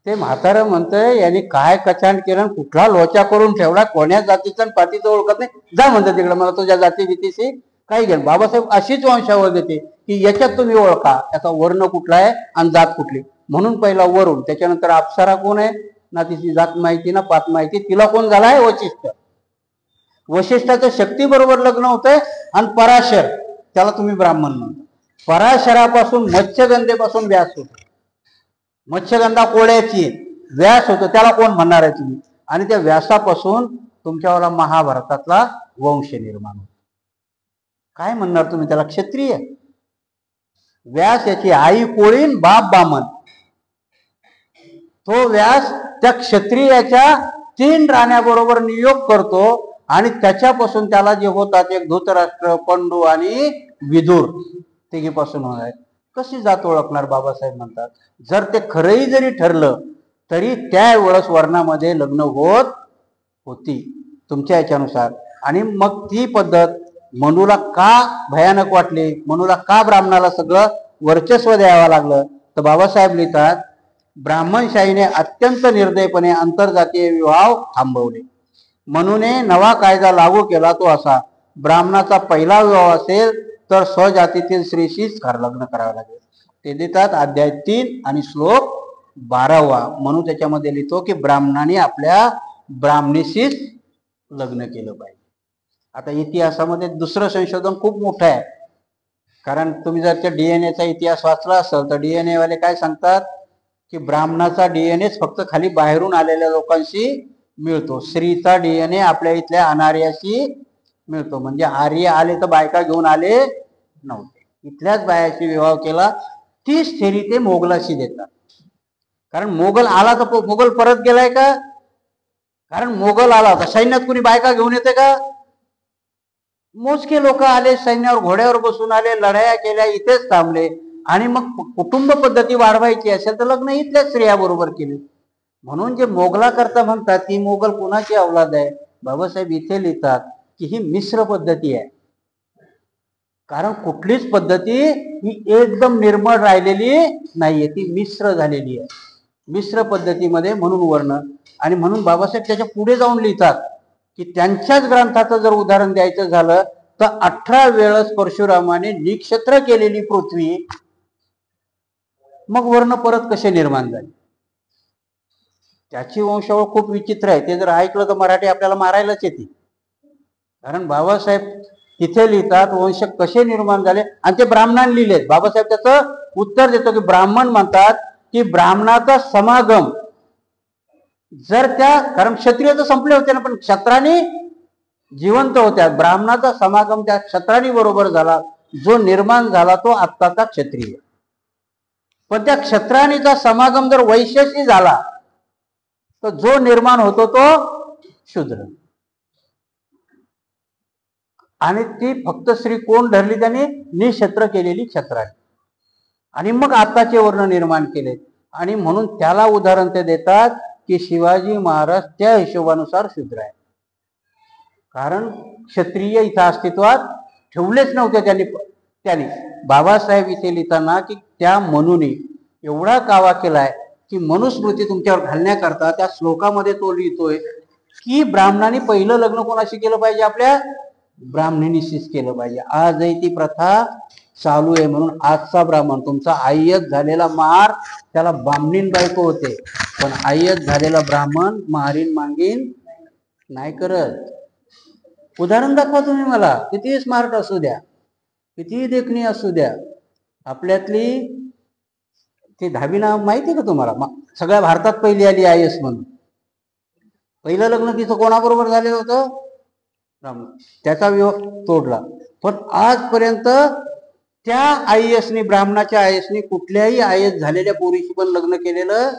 ते म्हातारं म्हणतंय यांनी काय कचांड केलं, कुठला लोचा करून ठेवला, कोण्या जातीचं पातीचं ओळखत नाही. जा म्हणतं तिकडे, मला तुझ्या जाती भीतीशी काही घेणं. बाबासाहेब अशीच वंशावळ देते की याच्यात तुम्ही ओळखा त्याचा वर्ण कुठला आहे आणि जात कुठली. म्हणून पहिला वरुण, त्याच्यानंतर अप्सरा कोण आहे ना, तिची जात माहिती ना पात माहिती. तिला कोण झालाय? वशिष्ठ. वशिष्ठाचं शक्ती बरोबर लग्न होतंय आणि पराशर, त्याला तुम्ही ब्राह्मण म्हणता. पराशरापासून मत्स्यगंधेपासून व्यास होतो. मत्स्यगंधा कोळ्याची, व्यास होतो, त्याला कोण म्हणणार आहे तुम्ही? आणि त्या व्यासापासून तुमच्यावाला महाभारतातला वंश निर्माण होतो. काय म्हणणार तुम्ही त्याला? क्षत्रिय. व्यास याची आई कोळीन, बाप बामन. तो व्यास त्या क्षत्रियाच्या 3 राण्याबरोबर नियोग करतो आणि त्याच्यापासून त्याला जे होतात एक धृतराष्ट्र, पंडू आणि विदुर, तिघीपासून होणार. कशी जात ओळखणार? बाबासाहेब म्हणतात जर ते खरंही जरी ठरलं तरी त्यावेळेस वर्णामध्ये लग्न होत होती तुमच्या याच्यानुसार. आणि मग ती पद्धत मनूला का भयानक वाटली, मनूला का ब्राह्मणाला सगळं वर्चस्व द्यावं लागलं, तर बाबासाहेब लिहितात ब्राह्मणशाहीने अत्यंत निर्दयपणे आंतरजातीय विवाह थांबवले. मनूने नवा कायदा लागू केला तो असा, ब्राह्मणाचा पहिला विवाह असेल तर स्वजातीतील स्त्रीशीच लग्न करावं लागेल. ते देतात अध्याय 3 आणि श्लोक 12. म्हणून त्याच्यामध्ये लिहितो की ब्राह्मणाने आपल्या ब्राह्मणीशीच लग्न केलं पाहिजे. आता इतिहासामध्ये दुसरं संशोधन खूप मोठं आहे. कारण तुम्ही जर त्या DNA चा इतिहास वाचला असेल तर DNA वाले काय सांगतात की ब्राह्मणाचा DNAच फक्त खाली बाहेरून आलेल्या लोकांशी मिळतो, स्त्रीचा DNA आपल्या इथल्या अनार्याशी मिळतो. म्हणजे आर्य आले तर बायका घेऊन आले नव्हते, इथल्याच बायाशी विवाह केला. तीच थेरी ते मोगलाशी देतात. कारण मोगल आला तर मोगल परत गेलाय का? कारण मोगल आला होता, सैन्यात कुणी बायका घेऊन येते का? मोजके लोक आले, सैन्यावर घोड्यावर बसून आले, लढाया केल्या, इथेच थांबले. आणि मग कुटुंब पद्धती वाढवायची असेल तर लग्न इथल्या स्त्रिया बरोबर केले. म्हणून जे मोगला करता म्हणतात ती मोगल कुणाची अवलाद आहे? बाबासाहेब इथे लिहितात की ही मिश्र पद्धती आहे. कारण कुठलीच पद्धती ही एकदम निर्मळ राहिलेली नाहीये, ती मिश्र झालेली आहे. मिश्र पद्धतीमध्ये म्हणून वर्ण. आणि म्हणून बाबासाहेब त्याच्या पुढे जाऊन लिहितात की त्यांच्याच ग्रंथाचं जर उदाहरण द्यायचं झालं तर 18 वेळेस परशुरामाने निक्षत्र केलेली पृथ्वी, मग वर्ण परत कसे निर्माण झाले? त्याची वंशावळ खूप विचित्र आहे. ते जर ऐकलं तर मराठी आपल्याला मारायलाच येते. कारण बाबासाहेब तिथे लिहितात वंश कसे निर्माण झाले आणि ते ब्राह्मणांनी लिहिलेत. बाबासाहेब त्याचं उत्तर देतो की ब्राह्मण म्हणतात की ब्राह्मणाचा समागम जर त्या, कारण क्षत्रिय तर संपले होते ना, पण क्षत्राणी जिवंत होत्या. ब्राह्मणाचा समागम त्या क्षत्राणी बरोबर झाला, जो निर्माण झाला तो आत्ताचा क्षत्रिय. पण त्या क्षत्राणीचा समागम जर वैश्याशी झाला तर जो निर्माण होतो तो शूद्र. आणि ती फक्त स्त्री कोण धरली? त्यांनी निक्षत्र केलेली क्षत्राणी. आणि मग आताचे वर्ण निर्माण केले. आणि म्हणून त्याला उदाहरण ते देतात की शिवाजी महाराज त्या हिशोबानुसार शूद्र आहे. कारण क्षत्रिय इथं अस्तित्वात ठेवलेच नव्हते त्यांनी. बाबासाहेब इथे लिहिताना की त्या मनूने एवढा कावा केलाय की मनुस्मृती तुमच्यावर घालण्याकरता त्या श्लोकामध्ये तो लिहितोय की ब्राह्मणाने पहिलं लग्न कोणाशी केलं पाहिजे? आपल्या ब्राह्मणीशीच केलं पाहिजे. आजही ती प्रथा चालू आहे. म्हणून आजचा ब्राह्मण तुमचा आय्यत झालेला महार त्याला ब्राह्मणीन बायको होते, पण आय्यत झालेला ब्राह्मण महारीन मागीन नाही करत. उदाहरण दाखवा तुम्ही मला. कितीही स्मार्ट असू द्या, कितीही देखणी असू द्या, आपल्यातली ती 10वी नाव माहिती का तुम्हाला? सगळ्या भारतात पहिली आली IAS म्हणून. पहिलं लग्न तिचं कोणाबरोबर झालेलं होतं? ब्राह्मण. त्याचा विवाह तोडला. पण आजपर्यंत त्या IASनी, ब्राह्मणाच्या IASनी कुठल्याही IAS झालेल्या पोरीशी पण लग्न केलेलं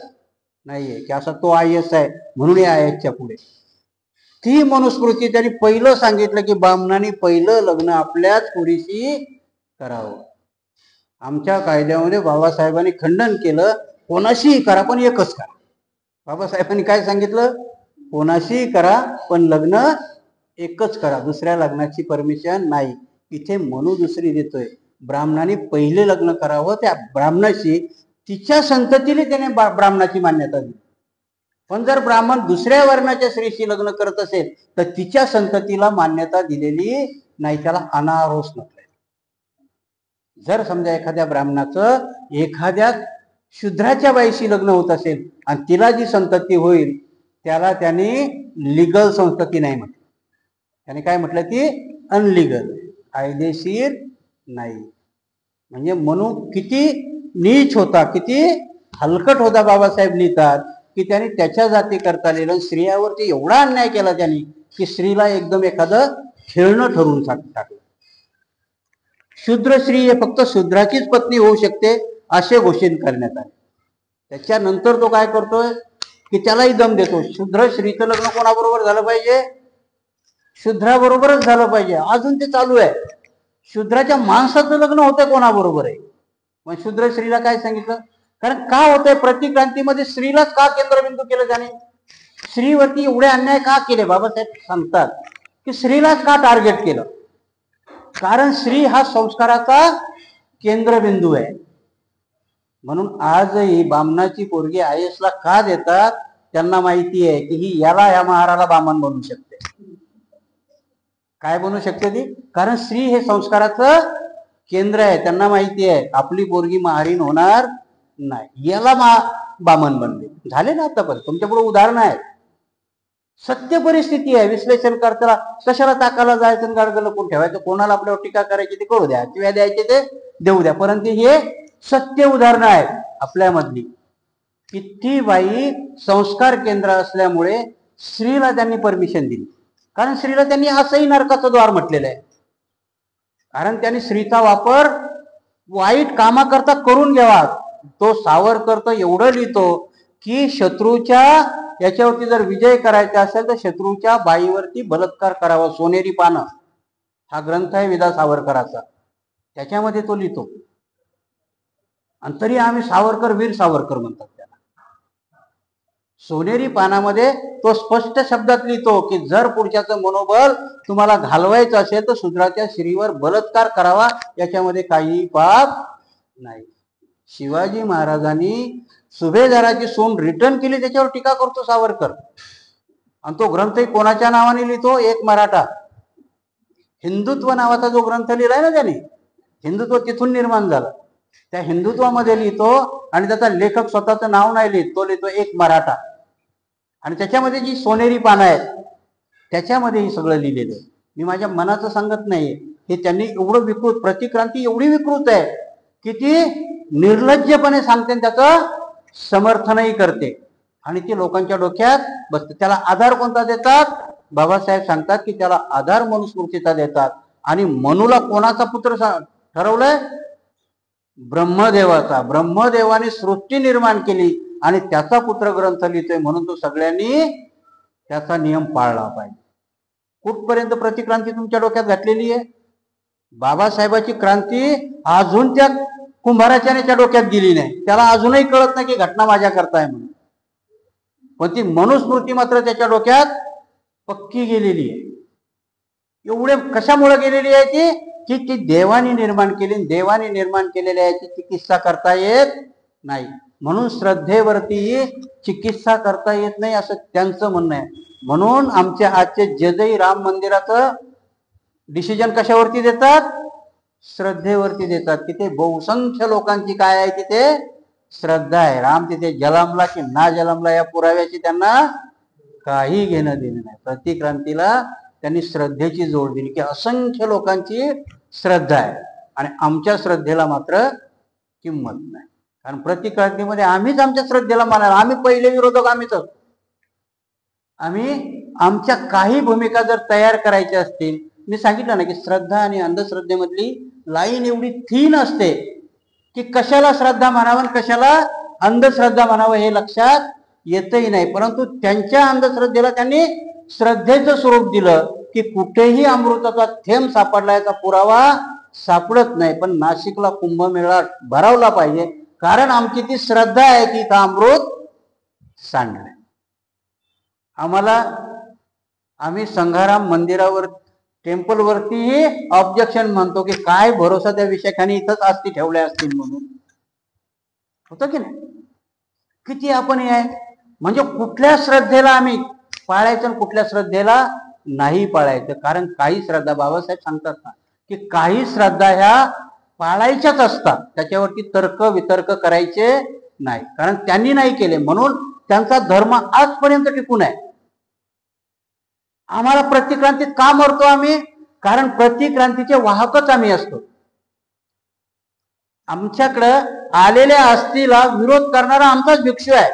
नाहीये की असा तो IAS आहे म्हणून या IASच्या पुढे. ती मनुस्मृती त्यांनी पहिलं सांगितलं की ब्राह्मणाने पहिलं लग्न आपल्याच पोरीशी करावं. आमच्या कायद्यामध्ये बाबासाहेबांनी खंडन केलं, कोणाशीही करा पण एकच करा. बाबासाहेबांनी काय सांगितलं? कोणाशीही करा पण लग्न एकच करा, दुसऱ्या लग्नाची परमिशन नाही. इथे मनू दुसरी देतोय. ब्राह्मणाने पहिले लग्न करावं त्या ब्राह्मणाशी, तिच्या संततीने त्याने ब्राह्मणाची मान्यता दिली. पण जर ब्राह्मण दुसऱ्या वर्णाच्या स्त्रीशी लग्न करत असेल तर तिच्या संततीला मान्यता दिलेली नाही, त्याला अनारोस म्हटलंय. जर समजा एखाद्या ब्राह्मणाचं एखाद्या शूद्राच्या बाईशी लग्न होत असेल आणि तिला जी संतती होईल त्याला त्याने लिगल संतती नाही म्हटलं. त्याने काय म्हटलं? ती अनलिगल, कायदेशीर नाही. म्हणजे मनू किती नीच होता, किती हलकट होता. बाबासाहेब लिहितात की त्याने त्याच्या जाती करता लिहिलं. स्त्रियावरती एवढा अन्याय केला त्यांनी की स्त्रीला एकदम एखादं खेळणं ठरवून टाकलं. शूद्र स्त्री हे फक्त शूद्राचीच पत्नी होऊ शकते असे घोषित करण्यात आले. त्याच्यानंतर तो काय करतोय की त्यालाही दम देतो. शूद्र स्त्रीचं लग्न कोणाबरोबर झालं पाहिजे? शूद्राबरोबरच झालं पाहिजे. अजून ते चालू आहे. शूद्राच्या माणसाचं लग्न होतंय कोणाबरोबर आहे? मग शूद्र स्त्रीला काय सांगितलं? कारण का होतंय प्रतिक्रांतीमध्ये स्त्रीलाच का केंद्रबिंदू केलं त्याने? स्त्रीवरती एवढे अन्याय का केले? बाबासाहेब सांगतात की स्त्रीलाच का टार्गेट केलं? कारण स्त्री हा संस्काराचा केंद्रबिंदू आहे. म्हणून आजही बामणाची पोरगी IAS ला का देतात? त्यांना माहिती आहे की ही याला या महाराला बामण बनवू शकते. काय बनवू शकते ती? कारण स्त्री हे संस्काराचं केंद्र आहे. त्यांना माहिती आहे आपली पोरगी महारीन होणार नाही. याला बामण बनले. झाले ना आतापर्यंत तुमच्या पुढे उदाहरण आहे. सत्य परिस्थिती आहे. विश्लेषण करताना कशाला ताकाला जायचं आणि गाडगं लपून ठेवायचं? कोणाला आपल्यावर टीका करायची ते करू द्या, किंवा द्यायचे ते देऊ द्या. परंतु हे सत्य उदाहरण आहे आपल्यामधली की ती बाई संस्कार केंद्र असल्यामुळे स्त्रीला त्यांनी परमिशन दिली. कारण स्त्रीला त्यांनी असंही नरकाचं द्वार म्हटलेलं आहे. कारण त्यांनी स्त्रीचा वापर वाईट कामाकरता करून घ्यावा. तो सावरकर तर एवढं लिहितो की शत्रूच्या याच्यावरती जर विजय करायचा असेल तर शत्रूच्या बाईवरती बलात्कार करावा. सोनेरी पानं हा ग्रंथ आहे विदा सावरकराचा. त्याच्यामध्ये तो लिहितो. आणि तरी आम्ही सावरकर वीर सावरकर म्हणतात त्याला. सोनेरी पानामध्ये तो स्पष्ट शब्दात लिहितो की जर पुढच्याचं मनोबल तुम्हाला घालवायचं असेल तर शूद्राच्या स्त्रीवर बलात्कार करावा. याच्यामध्ये काही पाप नाही. शिवाजी महाराजांनी सुभेदाराची सून रिटर्न केली त्याच्यावर टीका करतो सावरकर. आणि तो ग्रंथही कोणाच्या नावाने लिहितो? एक मराठा. हिंदुत्व नावाचा जो ग्रंथ लिहिलाय ना त्याने, हिंदुत्व तिथून निर्माण झालं. त्या हिंदुत्वामध्ये लिहितो आणि त्याचा लेखक स्वतःचं नाव नाही लिहित. तो लिहितो एक मराठा. आणि त्याच्यामध्ये जी सोनेरी पानं आहेत त्याच्यामध्ये हे सगळं लिहिलेलं आहे. मी माझ्या मनाचं सांगत नाही. हे त्यांनी एवढं विकृत, प्रतिक्रांती एवढी विकृत आहे की ती निर्लज्जपणे सांगते आणि त्याचं समर्थनही करते. आणि ती लोकांच्या डोक्यात बसते. त्याला आधार कोणता देतात? बाबासाहेब सांगतात की त्याला आधार मनुस्मृतीचा देतात. आणि मनूला कोणाचा पुत्र ठरवलंय? ब्रह्मदेवाचा. ब्रह्मदेवाने सृष्टी निर्माण केली आणि त्याचा पुत्र ग्रंथ लिहितोय म्हणून तो सगळ्यांनी त्याचा नियम पाळला पाहिजे. कुठपर्यंत प्रतिक्रांती तुमच्या डोक्यात घातलेली आहे? बाबासाहेबाची क्रांती अजून त्या कुंभाराच्या डोक्यात गेली नाही. त्याला अजूनही कळत नाही की घटना माझ्या करता आहे म्हणून. पण ती मनुस्मृती मात्र त्याच्या डोक्यात पक्की गेलेली आहे. एवढे कशामुळे गेलेली आहे ती? की ती देवाने निर्माण केली. देवाने निर्माण केलेल्या याची चिकित्सा करता येत नाही. म्हणून श्रद्धेवरती चिकित्सा करता येत नाही असं त्यांचं म्हणणं आहे. म्हणून आमच्या आजचे जजही राम मंदिराचं डिसिजन कशावरती देतात? श्रद्धेवरती देतात. तिथे बहुसंख्य लोकांची काय आहे? तिथे श्रद्धा आहे. राम तिथे जलमला की ना जलमला या पुराव्याची त्यांना काही घेणं देणं नाही. प्रतिक्रांतीला त्यांनी श्रद्धेची जोड दिली की असंख्य लोकांची श्रद्धा आहे आणि आमच्या श्रद्धेला मात्र किंमत नाही. कारण प्रतिक्रांतीमध्ये आम्हीच आमच्या श्रद्धेला मानायला, आम्ही पहिले विरोधक आम्हीच असतो. आम्ही आमच्या काही भूमिका जर तयार करायच्या असतील, मी सांगितलं ना की श्रद्धा आणि अंधश्रद्धेमधली लाईन एवढी थीन असते की कशाला श्रद्धा म्हणावं कशाला अंधश्रद्धा म्हणावं हे लक्षात येतही नाही. परंतु त्यांच्या अंधश्रद्धेला त्यांनी श्रद्धेचं स्वरूप दिलं की कुठेही अमृताचा थेंब सापडला याचा पुरावा सापडत नाही. पण नाशिकला कुंभमेळा भरवला पाहिजे कारण आमची ती श्रद्धा आहे की इथं अमृत सांडलंय. आम्ही संघाराम मंदिरावर टेम्पलवरतीही ऑब्जेक्शन म्हणतो की काय भरोसा त्या विषयाखानी इथंच अस्थी ठेवल्या असतील म्हणून. होतं की नाही? किती आपण हे आहे म्हणजे कुठल्या श्रद्धेला आम्ही पाळायचं आणि कुठल्या श्रद्धेला नाही पाळायचं. कारण काही श्रद्धा बाबासाहेब सांगतात ना की काही श्रद्धा ह्या पाळायच्याच असतात. त्याच्यावरती तर्क वितर्क करायचे नाही. कारण त्यांनी नाही केले म्हणून त्यांचा धर्म आजपर्यंत टिकून आहे. आम्हाला प्रतिक्रांतीत का मरतो आम्ही? कारण प्रतिक्रांतीचे वाहकच आम्ही असतो. आमच्याकडं आलेल्या अस्थीला विरोध करणारा आमचाच भिक्षू आहे.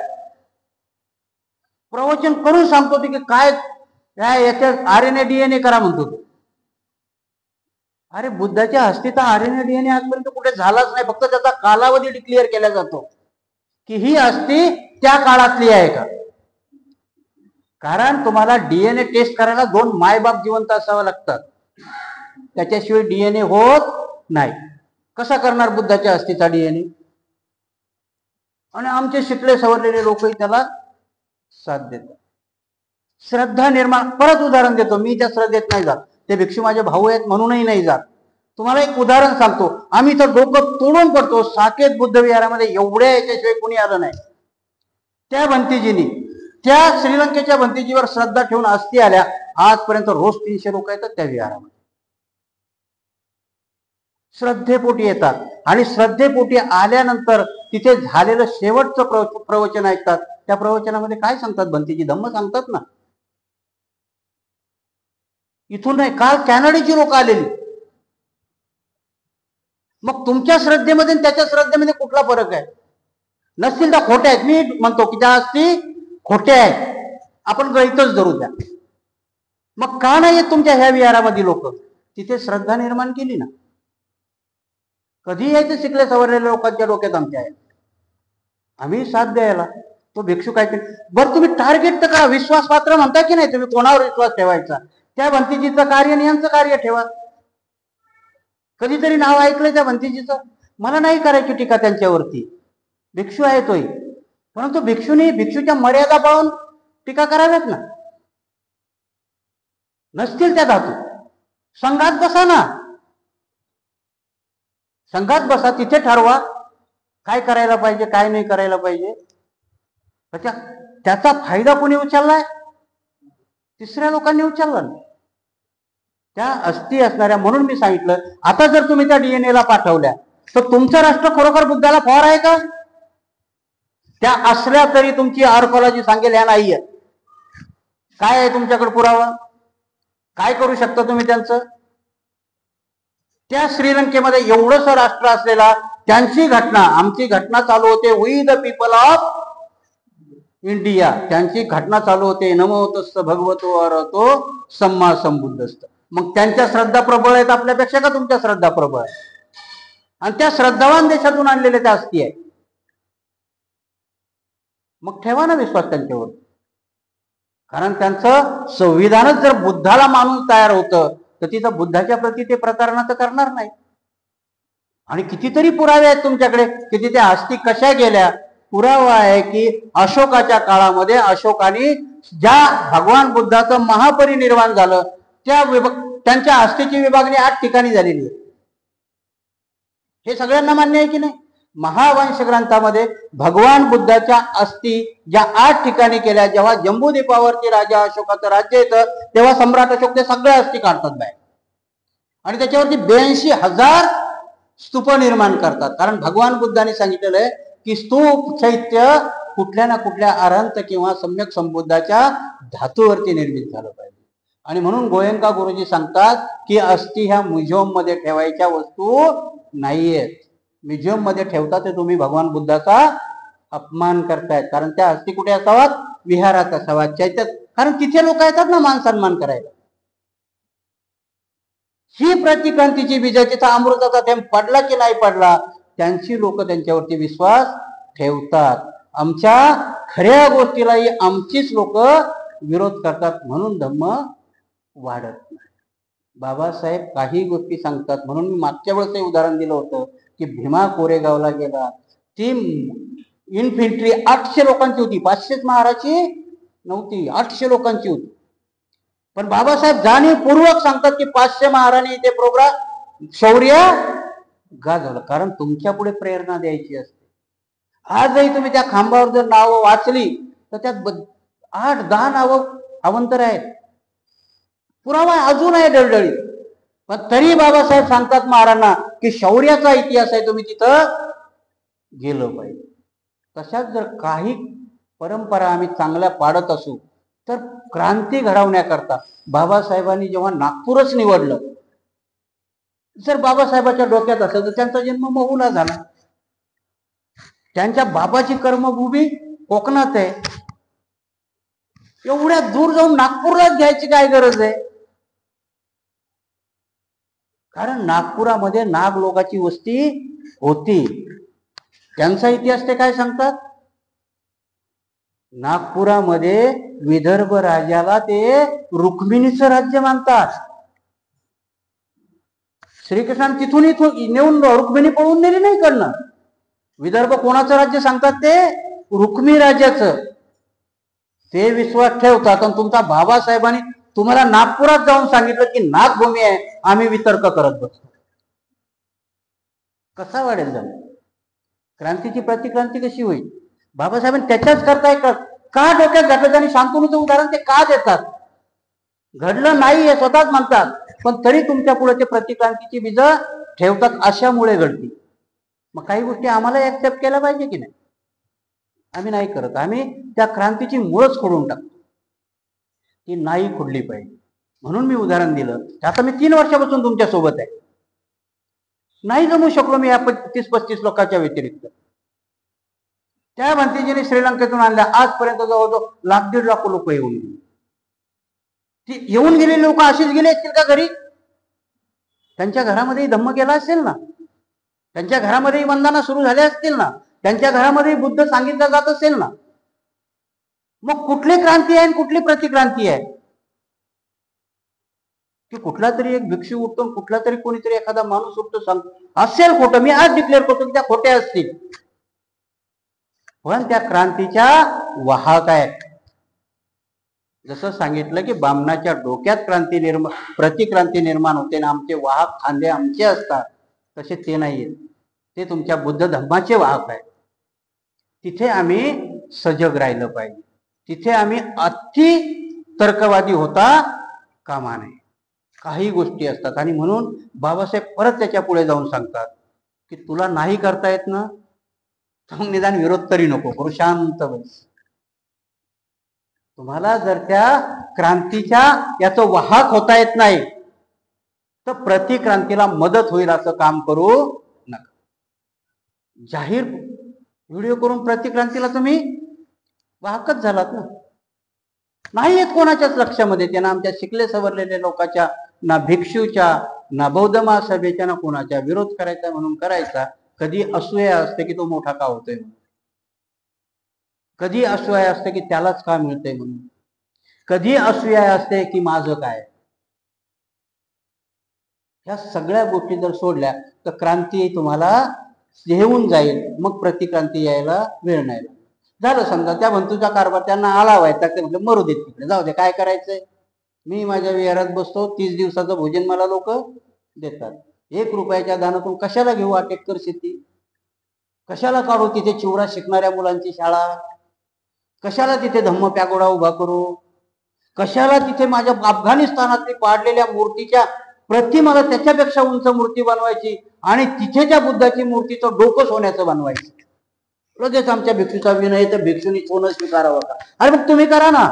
प्रवचन करून सांगतो की काय याच्यात RNA DNA करा म्हणतो तो. अरे बुद्धाच्या अस्थीचा आरएनए डीएनए आजपर्यंत कुठे झालाच नाही, फक्त त्याचा कालावधी डिक्लेअर केला जातो की ही अस्थी त्या काळातली आहे का. कारण तुम्हाला डीएनए टेस्ट करायला 2 मायबाप जिवंत असावं लागतात, त्याच्याशिवाय डीएनए होत नाही. कसा करणार बुद्धाच्या अस्थीचा डीएनए. आणि आमचे शिकले सवरलेले लोकही त्याला साथ देतात. श्रद्धा निर्माण. परत उदाहरण देतो, मी त्या श्रद्धेत नाही जात, ते भिक्षू माझे भाऊ आहेत म्हणूनही नाही जात. तुम्हाला एक उदाहरण सांगतो. आम्ही तर डोकं तोडून पडतो, साकेत बुद्ध विहारामध्ये एवढ्या याच्याशिवाय कोणी आलं नाही. त्या भंतीजीनी, त्या श्रीलंकेच्या भंतीजीवर श्रद्धा ठेवून अस्थी आल्या. आजपर्यंत रोज 300 लोक येतात त्या विहारामध्ये, श्रद्धेपोटी येतात. आणि श्रद्धेपोटी आल्यानंतर तिथे झालेलं शेवटचं प्रवचन ऐकतात. त्या प्रवचनामध्ये काय सांगतात भंतीजी? धम्म सांगतात ना. इथून नाही, काल कॅनडाची लोक आलेली. मग तुमच्या श्रद्धेमध्ये त्याच्या श्रद्धेमध्ये कुठला फरक आहे? नसतील तर खोटे आहेत. मी म्हणतो की त्या अस्थी खोटे आहेत, आपण गृहीतच धरू द्या. मग का नाही येत तुमच्या ह्या विहारामध्ये लोक? तिथे श्रद्धा निर्माण केली ना. कधी यायचं शिकले सवरलेल्या लोकांच्या डोक्यात आमच्या आहे, आम्ही साथ द्यायला. तो भिक्षू काय बरं तुम्ही टार्गेट तर करा. विश्वासपात्र म्हणता की नाही, तुम्ही कोणावर विश्वास ठेवायचा? त्या भंतीजीचं कार्य आणि यांचं कार्य ठेवा. कधीतरी नाव ऐकलंय त्या भंतीजीचं? मला नाही करायची टीका त्यांच्यावरती, भिक्षू आहे तोही. परंतु भिक्षूनी भिक्षूच्या मर्यादा पाहून टीका कराव्यात ना. नसतील त्या धातू, संघात बसा ना. संघात बसा, तिथे ठरवा काय करायला पाहिजे, काय नाही करायला पाहिजे. त्याचा फायदा कोणी उचललाय? तिसऱ्या लोकांनी उचलला. त्या अस्थी असणाऱ्या, म्हणून मी सांगितलं, आता जर तुम्ही त्या डीएनएला पाठवल्या तर तुमचं राष्ट्र खरोखर बुद्धाला फॉर आहे का? त्या असल्या तरी तुमची आर्कोलॉजी सांगेल ह्या नाहीये. काय आहे तुमच्याकडे पुरावा? काय करू शकता तुम्ही त्यांचं? त्या श्रीलंकेमध्ये एवढंच राष्ट्र असलेला, त्यांची घटना, आमची घटना चालू होते we the people of India. त्यांची घटना चालू होते नमो तस्स भगवतो अरहतो सम्मा संबुद्धस्त. मग त्यांच्या श्रद्धा प्रबळ आहेत आपल्यापेक्षा का तुमच्या श्रद्धा प्रबळ आहे? आणि त्या श्रद्धावान देशातून आणलेले त्या अस्थी आहे. मग ठेवा ना विश्वास त्यांच्यावर. कारण त्यांचं संविधानच जर बुद्धाला मानून तयार होतं तर तिथं बुद्धाच्या प्रती ते प्रतारणा तर करणार नाही. आणि कितीतरी पुरावे आहेत तुमच्याकडे की तिथे अस्थी कशा गेल्या. पुरावा आहे की अशोकाच्या काळामध्ये अशोकाने ज्या भगवान बुद्धाचं महापरिनिर्वाण झालं त्यांच्या अस्थीची विभागणी 8 ठिकाणी झालेली आहे. हे सगळ्यांना मान्य आहे की नाही? महावंश ग्रंथामध्ये भगवान बुद्धाच्या अस्थी ज्या 8 ठिकाणी केल्या, जेव्हा जम्बूद्वीपावरती राजा अशोकाचं राज्य येतं तेव्हा सम्राट अशोक ते सगळ्या अस्थी काढतात बाहेर आणि त्याच्यावरती 82,000 स्तूप निर्माण करतात. कारण भगवान बुद्धाने सांगितलेलं आहे की स्तूप चैत्य कुठल्या ना कुठल्या अरहंत किंवा सम्यक संबुद्धाच्या धातूवरती निर्मित झालं पाहिजे. आणि म्हणून गोयंका गुरुजी सांगतात की अस्थी ह्या म्युझियम मध्ये ठेवायच्या वस्तू नाहीयेत. म्युझियम मध्ये ठेवता ते तुम्ही भगवान बुद्धाचा अपमान करतायत. कारण त्या अस्थी कुठे असाव्यात? विहारात असाव्यात, चैत्यात. कारण तिथे लोक येतात ना मान सन्मान करायला. ही प्रतिक्रांतीची विजय, तिचा अमृताचा थेंब पडला की नाही पडला, त्यांची लोक त्यांच्यावरती विश्वास ठेवतात. आमच्या खऱ्या गोष्टीलाही आमचीच लोक विरोध करतात, म्हणून धम्म वाढत नाही. बाबासाहेब काही गोष्टी सांगतात. म्हणून मी मागच्या वेळेस उदाहरण दिलं होतं की भीमा कोरेगावला गेला, ती इन्फेंट्री 800 लोकांची होती, 500 महाराची नव्हती, 800 लोकांची होती. पण बाबासाहेब जाणीवपूर्वक सांगतात की 500 महाराणी इथे प्रोग्राम शौर्य गाजवलं. कारण तुमच्या पुढे प्रेरणा द्यायची असते. आजही तुम्ही त्या खांबावर जर नावं वाचली तर त्यात 8-10 नावं अवंतर आहेत. पुरावा अजून आहे डळडळी. पण तरी बाबासाहेब सांगतात महाराणांना की शौर्याचा इतिहास आहे, तुम्ही तिथं गेलं पाहिजे. तशाच जर काही परंपरा आम्ही चांगल्या पाडत असू तर क्रांती घडवण्याकरता बाबासाहेबांनी जेव्हा नागपूरच निवडलं, जर बाबासाहेबाच्या डोक्यात असेल तर त्यांचा जन्म महुला झाला. त्यांच्या बाबाची कर्मभूमी कोकणात आहे. एवढ्या दूर जाऊन नागपूरलाच घ्यायची काय गरज आहे? कारण नागपुरामध्ये नाग लोकांची वस्ती होती. त्यांचा इतिहास ते काय सांगतात? नागपुरामध्ये विदर्भ राजाला ते रुक्मिणीचं राज्य मानतात. श्रीकृष्णाने तिथून नेऊन रुक्मिणी पळून नेली नाही कडनं. विदर्भ कोणाचं राज्य सांगतात? ते रुक्मी राजाचं. ते विश्वास ठेवतात. आणि तुमचा बाबासाहेबांनी तुम्हाला नागपुरात जाऊन सांगितलं की नागभूमी आहे, आम्ही वितर्क करत बसतो. कसा वाढेल जण? क्रांतीची प्रतिक्रांती कशी होईल? बाबासाहेबांनी त्याच्याच करताय का डोक्यात घातलं? आणि शांतनुचं उदाहरण ते का देतात? घडलं नाही हे स्वतःच म्हणतात, पण तरी तुमच्या पुढे ते प्रतिक्रांतीची बीज ठेवतात. अशामुळे घडती. मग काही गोष्टी आम्हाला ऍक्सेप्ट केल्या पाहिजे की नाही? आम्ही नाही करत. आम्ही त्या क्रांतीची मुळच खोडून टाकतो. ती नाही खोडली पाहिजे. म्हणून मी उदाहरण दिलं. आता मी 3 वर्षापासून तुमच्या सोबत आहे. नाही जमू शकलो मी या 30-35 लोकांच्या व्यतिरिक्त. त्या भंतीजीने श्रीलंकेतून आणल्या. आजपर्यंत जवळजवळ 1.5-1.5 लाख लोक येऊन गेले. ती येऊन गेलेली लोक अशीच गेले असतील का घरी? त्यांच्या घरामध्ये धम्म गेला असेल ना. त्यांच्या घरामध्ये वंदना सुरू झाल्या असतील ना. त्यांच्या घरामध्ये बुद्ध सांगितला जात असेल ना. मग कुठली क्रांती आहे आणि कुठली प्रतिक्रांती आहे? की कुठला तरी एक भिक्षू उठतो, कुठला तरी कोणीतरी एखादा माणूस उठतो सांग असेल खोटं. मी आज डिक्लेअर करतो की त्या खोट्या असतील, पण त्या क्रांतीच्या वाहक आहेत. जसं सांगितलं की बामणाच्या डोक्यात प्रतिक्रांती निर्माण होते ना, आमचे वाहक खांदे आमचे असतात, तसे ते नाहीये. ते तुमच्या बुद्ध धर्माचे वाहक आहेत. तिथे आम्ही सजग राहिलं पाहिजे. तिथे आम्ही अति तर्कवादी होता कामा नये. काही गोष्टी असतात. आणि म्हणून बाबासाहेब परत त्याच्या पुढे जाऊन सांगतात की तुला नाही करता येत ना, तर निदान विरोध तरी नको करू, शांत बस. तुम्हाला जर त्या क्रांतीच्या याचं वाहक होता येत नाही, तर प्रतिक्रांतीला मदत होईल असं काम करू नका. जाहीर व्हिडिओ करून प्रतिक्रांतीला तुम्ही वाहकच झालात ना. नाही येत कोणाच्याच लक्षामध्ये. त्यांना आमच्या शिकले सवरलेल्या लोकांच्या, ना भिक्षूच्या, ना बौद्ध महासभेच्या, ना कोणाच्या विरोध करायचा म्हणून करायचा. कधी असूया असते की तो मोठा का होतोय म्हणून, कधी असूया असते की त्यालाच का मिळतंय म्हणून, कधी असूया असते की माझं काय. ह्या सगळ्या गोष्टी जर सोडल्या तर क्रांती तुम्हाला येऊन जाईल. मग प्रतिक्रांती यायला वेळ नाही. झालं समजा त्या भंतूचा कारभार त्यांना आला व्हायचा, ते म्हटलं मरू देत तिकडे, जाऊ दे, काय करायचंय. मी माझ्या विहारात बसतो, 30 दिवसाचं भोजन मला लोक देतात. 1 रुपयाच्या दानातून कशाला घेऊ 8 एकर शेती? कशाला काढू तिथे चिवरा शिकणाऱ्या मुलांची शाळा? कशाला तिथे धम्म पॅगोडा उभा करू? कशाला तिथे माझ्या अफगाणिस्तानातली पाडलेल्या मूर्तीच्या प्रति मला त्याच्यापेक्षा उंच मूर्ती बनवायची आणि तिथे त्या बुद्धाची मूर्तीचं डोकं सोन्याचं बनवायचं? लगेच आमच्या भिक्षूचा विनय, तर भिक्षूनी सोनं स्वीकारावं का? अरे मग तुम्ही करा ना.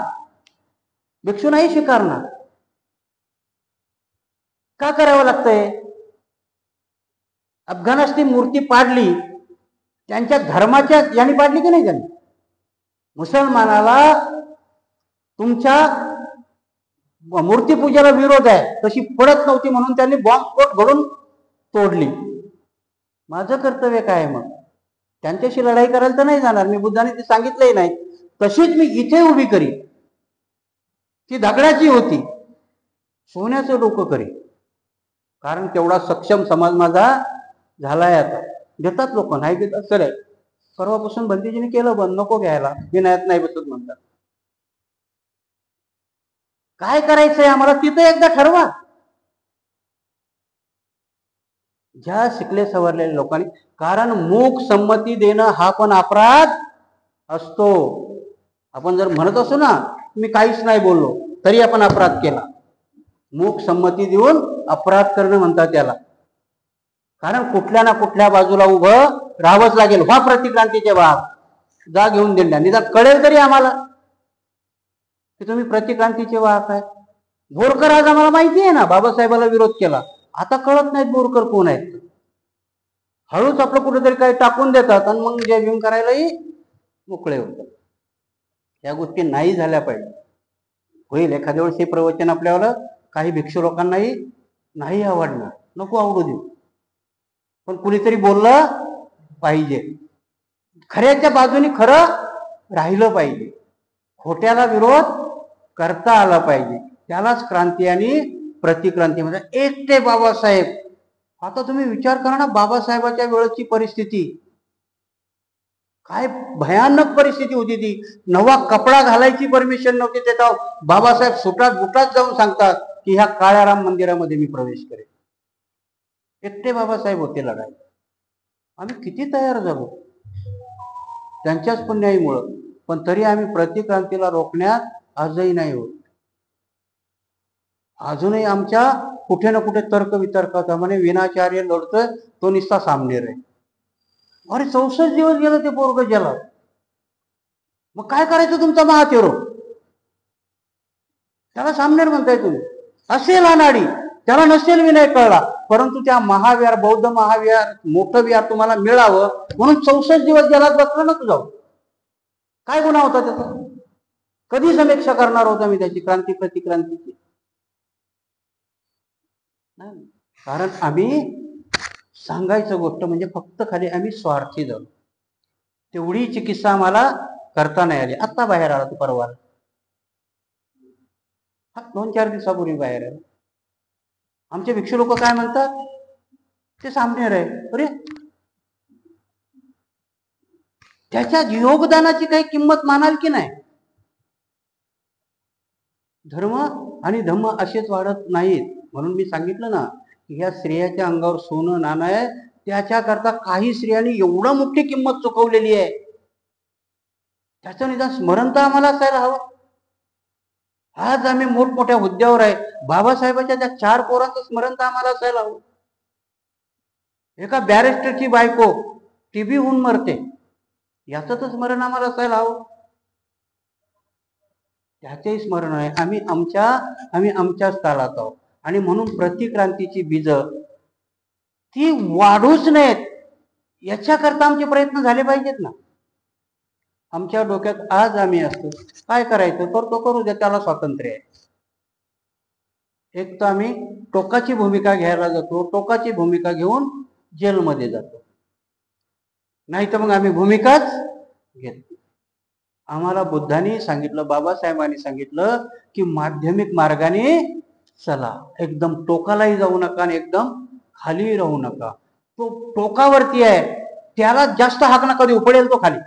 भिक्षू नाही स्वीकारणार. का करावं लागतंय? अफगाणात ती मूर्ती पाडली, त्यांच्या धर्माच्या यांनी पाडली की नाही त्यांनी? मुसलमानाला तुमच्या मूर्तीपूजेला विरोध आहे तशी पडत नव्हती म्हणून त्यांनी बॉम्बस्फोट घडून तोडली. माझं कर्तव्य काय आहे मग? त्यांच्याशी लढाई करायला तर नाही जाणार मी. बुद्धाने ते सांगितलंही नाही. तशीच मी इथे उभी करी, ती दगडाची होती, सोन्याचं डोकं करी. कारण तेवढा सक्षम समाज माझा झालाय. आता देतात लोक, नाही देतात सर. परवापासून भंतीजीने केलं बंद, नको घ्यायला, विनायत नाही बसत म्हणतात. काय करायचंय आम्हाला तिथं एकदा ठरवा. ज्या शिकले सवरलेल्या लोकांनी, कारण मूक संमती देणं हा पण अपराध असतो. आपण जर म्हणत असो ना मी काहीच नाही बोललो, तरी आपण अपराध केला. मूक संमती देऊन अपराध करणं म्हणतात त्याला. कारण कुठल्या ना कुठल्या बाजूला उभं राहावंच लागेल. व्हा प्रतिक्रांतीचे भाग, जा घेऊन दिल्या, निदान कळेल तरी आम्हाला की तुम्ही प्रतिक्रांतीचे वाहक आहे. बोरकर आज आम्हाला माहिती आहे ना, बाबासाहेबाला विरोध केला. आता कळत नाहीत बोरकर कोण आहेत. हळूच आपलं कुठेतरी काही टाकून देतात आणि मग जय भीम करायलाही मोकळे होतात. या गोष्टी नाही झाल्या पाहिजे. होईल एखाद्या वेळेस हे प्रवचन आपल्याला काही भिक्षू लोकांनाही नाही आवडणार, नको आवडू देऊ, पण कुणीतरी बोललं पाहिजे. खऱ्याच्या बाजूने खरं राहिलं पाहिजे, खोट्याला विरोध करता आला पाहिजे. त्यालाच क्रांती आणि प्रतिक्रांती म्हणजे. एकटे बाबासाहेब, आता तुम्ही विचार करा ना, बाबासाहेबाच्या वेळेची परिस्थिती काय भयानक परिस्थिती होती ती. नवा कपडा घालायची परमिशन नव्हती, त्याचा बाबासाहेब सुटात बुटात जाऊन सांगतात की ह्या काळ्या राम मंदिरामध्ये मी प्रवेश करेन. एकटे बाबासाहेब होते लढाई. आम्ही किती तयार झालो त्यांच्याच पुण्याईमुळं, पण तरी आम्ही प्रतिक्रांतीला रोखण्यात आजही नाही होत. अजूनही आमच्या कुठे ना कुठे तर्क वितर्काचा म्हणे विनाचार्य लढतोय तो निस्ता सामनेर आहे. अरे 64 दिवस गेलं ते पोरग गेला, मग काय करायचं तुमचा महातेरो? त्याला सामनेर म्हणताय तुम्ही? असेल अनाडी, त्याला नसेल विनय कळला, परंतु त्या महाविहार, बौद्ध महाविहार, मोठं विहार तुम्हाला मिळावं म्हणून 64 दिवस गेलात बसला ना तुझा. काय गुन्हा होता त्याचा? कधी समीक्षा करणार होता मी त्याची, क्रांती प्रतिक्रांतीची? कारण आम्ही सांगायचं गोष्ट म्हणजे फक्त खाली आम्ही स्वार्थी झालो. तेवढी चिकित्सा आम्हाला करता नाही आली. आता बाहेर आला तू परवा, 2-4 दिवसापूर्वी बाहेर आला. आमचे भिक्षू लोक काय म्हणतात, ते सामनेर आहे. अरे त्याच्या योगदानाची काही किंमत मानाल की नाही? धर्म आणि धम्म असेच वाढत नाहीत. म्हणून मी सांगितलं ना की ह्या स्त्रियाच्या अंगावर सोनं नाणं आहे, त्याच्याकरता काही स्त्रियांनी एवढं मोठी किंमत चुकवलेली आहे. त्याचं निदान स्मरण तर आम्हाला असायला हवं. आज आम्ही मोठमोठ्या हुद्द्यावर आहे, बाबासाहेबांच्या त्या 4 पोरांचं स्मरण तर आम्हाला असायला हवं. एका बॅरिस्टरची बायको टीबी होऊन मरते, याचं तर स्मरण आम्हाला असायला हवं. त्याचेही स्मरण आहे. आम्ही आमच्याच तालात आहोत. आणि म्हणून प्रतिक्रांतीची बीज ती वाढूच नयेत याच्याकरता आमचे प्रयत्न झाले पाहिजेत ना. आमच्या डोक्यात आज आम्ही असतो काय करायचं करतो, करू द्या, त्याला स्वातंत्र्य आहे. एक तर आम्ही टोकाची भूमिका घ्यायला जातो, टोकाची भूमिका घेऊन जेलमध्ये जातो, नाही तर मग आम्ही भूमिकाच घेतो. आम्हाला बुद्धांनी सांगितलं, बाबासाहेबांनी सांगितलं की माध्यमिक मार्गाने चला, एकदम टोकालाही जाऊ नका आणि एकदम खाली राहू नका. तो टोकावरती आहे, त्याला जास्त हाक नका देऊ, पडेल तो खाली,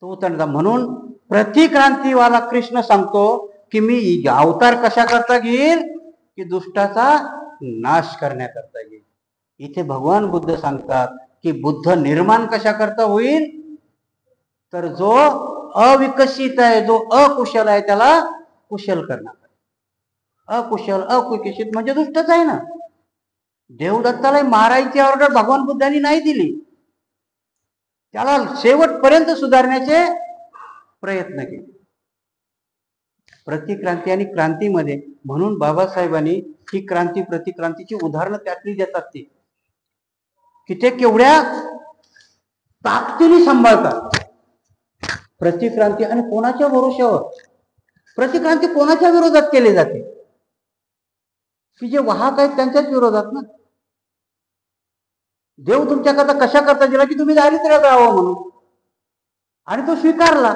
तो उतरला. म्हणून प्रतिक्रांतीवाला कृष्ण सांगतो की मी अवतार कशा करता घेईल, की दुष्टाचा नाश करण्याकरता घेईल. इथे भगवान बुद्ध सांगतात की बुद्ध निर्माण कशा करता होईल, तर जो अविकसित आहे, जो अकुशल आहे, त्याला कुशल करणार. अकुशल अकुशल म्हणजे दुष्टच आहे ना. देवदत्ताला मारायची ऑर्डर भगवान बुद्धांनी नाही दिली, त्याला शेवटपर्यंत सुधारण्याचे प्रयत्न केले. प्रतिक्रांती आणि क्रांतीमध्ये म्हणून बाबासाहेबांनी ही क्रांती प्रतिक्रांतीची उदाहरणं त्यातली देतात ती की ते केवढ्या ताकदीने सांभाळतात प्रतिक्रांती. आणि कोणाच्या भरोश्यावर प्रतिक्रांती कोणाच्या विरोधात केली जाते, की जे वाहक आहेत त्यांच्याच विरोधात ना. देव तुमच्याकरता कशा करता दिला की तुम्ही दारिद्र्यात राहावं म्हणून, आणि तो स्वीकारला.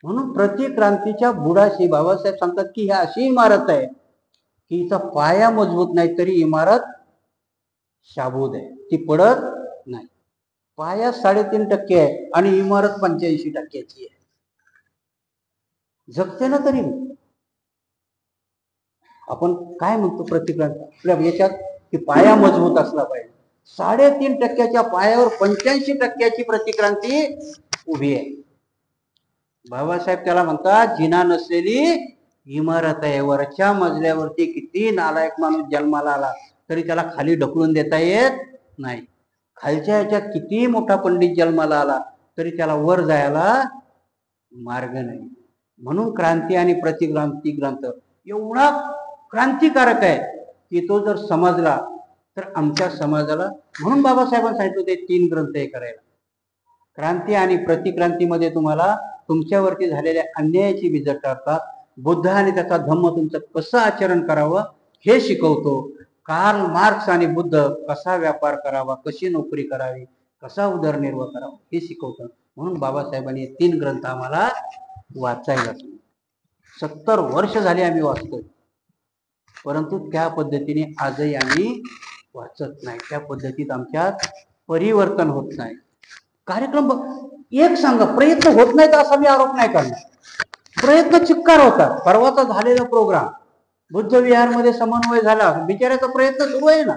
म्हणून प्रतिक्रांतीच्या बुडाशी बाबासाहेब सांगतात की ही अशी इमारत आहे की हिचा पाया मजबूत नाही तरी इमारत शाबूत आहे, ती पडत नाही. पाया 3.5% आहे आणि इमारत 85% आहे, जगते ना. तरी आपण काय म्हणतो प्रतिक्रांती आपल्या याच्यात की पाया मजबूत असला पाहिजे. 3.5% पायावर 85% प्रतिक्रांती उभी आहे. बाबासाहेब त्याला म्हणतात जिना नसलेली इमारत आहे. वरच्या मजल्यावरती किती नालायक माणूस जन्माला आला तरी त्याला खाली ढकलून देता येत नाही. खालच्या ह्याच्यात किती मोठा पंडित जन्माला आला तरी त्याला वर जायला मार्ग नाही. म्हणून क्रांती आणि प्रतिक्रांती ग्रंथ एवढा क्रांतिकारक आहे की तो जर समजला तर आमच्या समाजाला, म्हणून बाबासाहेबांनी सांगितलं ते 3 ग्रंथ हे करायला. क्रांती आणि प्रतिक्रांतीमध्ये तुम्हाला तुमच्यावरती झालेल्या अन्यायाची बीज टाकतात. बुद्ध आणि त्याचा धम्म तुमचं कसं आचरण करावं हे शिकवतो. कार्ल मार्क्स आणि बुद्ध कसा व्यापार करावा, कशी नोकरी करावी, कसा उदरनिर्वाह करावा हे शिकवतं. म्हणून बाबासाहेबांनी 3 ग्रंथ आम्हाला वाचायला. 70 वर्ष झाली आम्ही वाचतोय, परंतु त्या पद्धतीने आजही आम्ही वाचत नाही. त्या पद्धतीत आमच्यात परिवर्तन होत नाही. कार्यक्रम एक सांगा, प्रयत्न होत नाहीत असा मी आरोप नाही करणार. प्रयत्न चिक्कार होतात. परवाचा झालेला प्रोग्राम बुद्ध विहारमध्ये समन्वय झाला, बिचाऱ्याचा प्रयत्न सुरू आहे ना,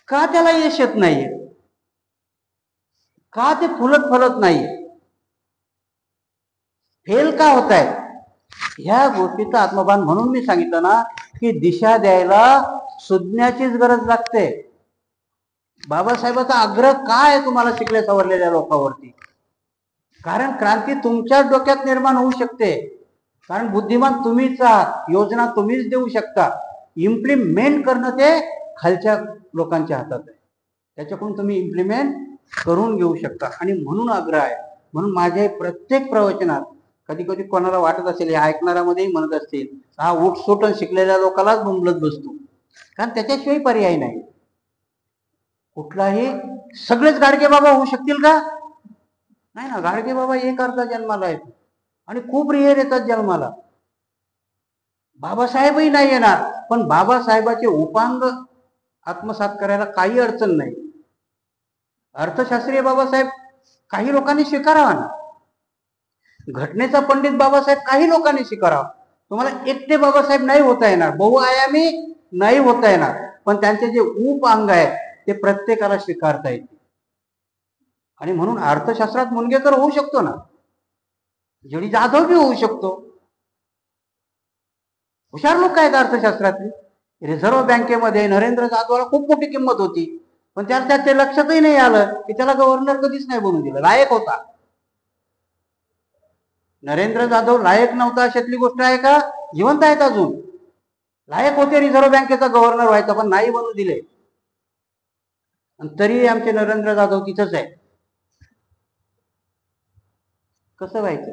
का त्याला यश येत नाहीये, का ते फुलत फलत नाहीये, फेल का होत आहे, ह्या गोष्टीचा आत्मभान. म्हणून मी सांगितलं ना की दिशा द्यायला सुज्ञाचीच गरज लागते. बाबासाहेबांचा आग्रह काय आहे तुम्हाला शिकले सवरलेल्या लोकांवरती? कारण क्रांती तुमच्याच डोक्यात निर्माण होऊ शकते. कारण बुद्धिमान तुम्हीच आहात, योजना तुम्हीच देऊ शकता. इम्प्लिमेंट करणं ते खालच्या लोकांच्या हातात आहे. त्याच्याकडून तुम्ही इम्प्लिमेंट करून घेऊ शकता. आणि म्हणून आग्रह आहे. म्हणून माझ्या प्रत्येक प्रवचनात कधी कधी कोणाला वाटत असेल, या ऐकणाऱ्यामध्येही म्हणत असतील, हा उठसूट शिकलेल्या लोकांनाच बोंबलत बसतो. कारण त्याच्याशिवाय पर्याय नाही. कुठलाही सगळेच गाडगे बाबा होऊ शकतील का? नाही ना. गाडगे बाबा एक अर्धा जन्माला येतो आणि खूप रिअर येतात जन्माला. बाबासाहेबही नाही येणार, पण बाबासाहेबाचे उपांग आत्मसात करायला काही अडचण नाही. अर्थशास्त्रीय बाबासाहेब काही लोकांनी स्वीकारावा ना. घटनेचा पंडित बाबासाहेब काही लोकांनी स्वीकारावा. तुम्हाला एकटे बाबासाहेब नाही होता येणार, बहुआयामी नाही होता येणार, पण त्यांचे जे उपांग आहे ते प्रत्येकाला स्वीकारता येते. आणि म्हणून अर्थशास्त्रात मुनगेकर होऊ शकतो ना, जडी जाधव बी होऊ शकतो. हुशार लोक आहेत अर्थशास्त्रातली. रिझर्व्ह बँकेमध्ये नरेंद्र जाधवला खूप मोठी किंमत होती, पण त्याला ते लक्षातही नाही आलं की त्याला गव्हर्नर कधीच नाही बनवून दिलं. लायक होता. नरेंद्र जाधव लायक नव्हता अशातली गोष्ट आहे का? जिवंत आहेत अजून. लायक होते रिझर्व्ह बँकेचा गव्हर्नर व्हायचा, पण नाही बनवू दिले. तरी आमचे नरेंद्र जाधव तिथंच आहे. कसं व्हायचं?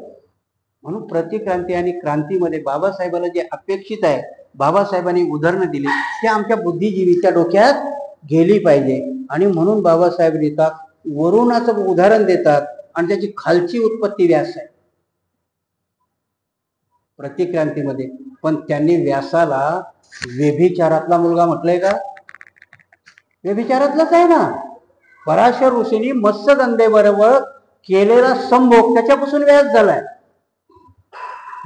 म्हणून प्रतिक्रांती आणि क्रांतीमध्ये बाबासाहेबाला जे अपेक्षित आहे, बाबासाहेबांनी उदाहरणं दिली, ते आमच्या बुद्धिजीवीच्या डोक्यात गेली पाहिजे. आणि म्हणून बाबासाहेब देतात, वरुणाचं उदाहरण देतात, आणि त्याची खालची उत्पत्ती व्यास आहे प्रतिक्रांतीमध्ये. पण त्यांनी व्यासाला व्यभिचारातला मुलगा म्हटलंय का? व्यभिचारातलाच आहे ना. पराशर ऋषींनी मत्स्यगंधेबरोबर केलेला संभोग त्याच्यापासून व्यास झालाय.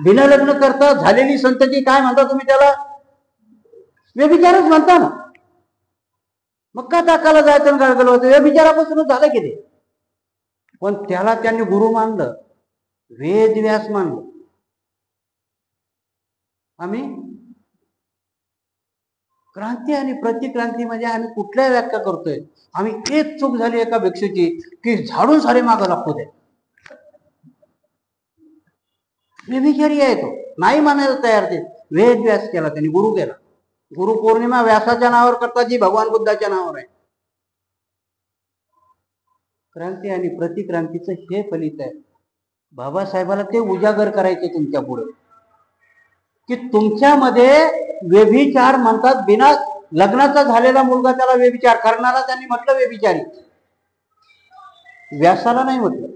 बिना लग्न करता झालेली संतती काय म्हणता तुम्ही त्याला? व्यभिचारच म्हणता ना. मग का टाकाला जायचं गाळगल होतं? व्यभिचारापासूनच झालं की ते. पण त्याला त्यांनी गुरु मानलं, वेद व्यास मानलं. आम्ही क्रांती आणि प्रतिक्रांती म्हणजे आम्ही कुठल्या व्याख्या करतोय? आम्ही एक चूक झाली एका भिक्षूची की झाडून सारे मागं लागतो. ते व्यभिचारी आहे तो, नाही मानायला तयार. ते वेद व्यास केला त्यांनी, गुरु केला. गुरु पौर्णिमा व्यासाच्या नावावर करतात, जी भगवान बुद्धाच्या नावावर आहे. क्रांती आणि प्रतिक्रांतीचं हे फलित आहे. बाबासाहेबाला ते उजागर करायचे तुमच्या पुढे की तुमच्यामध्ये व्यभिचार म्हणतात. बिना लग्नाचा झालेला मुलगा त्याला व्यभिचार करणारा त्यांनी म्हटलं व्यभिचारी. व्यासाला नाही म्हटलं.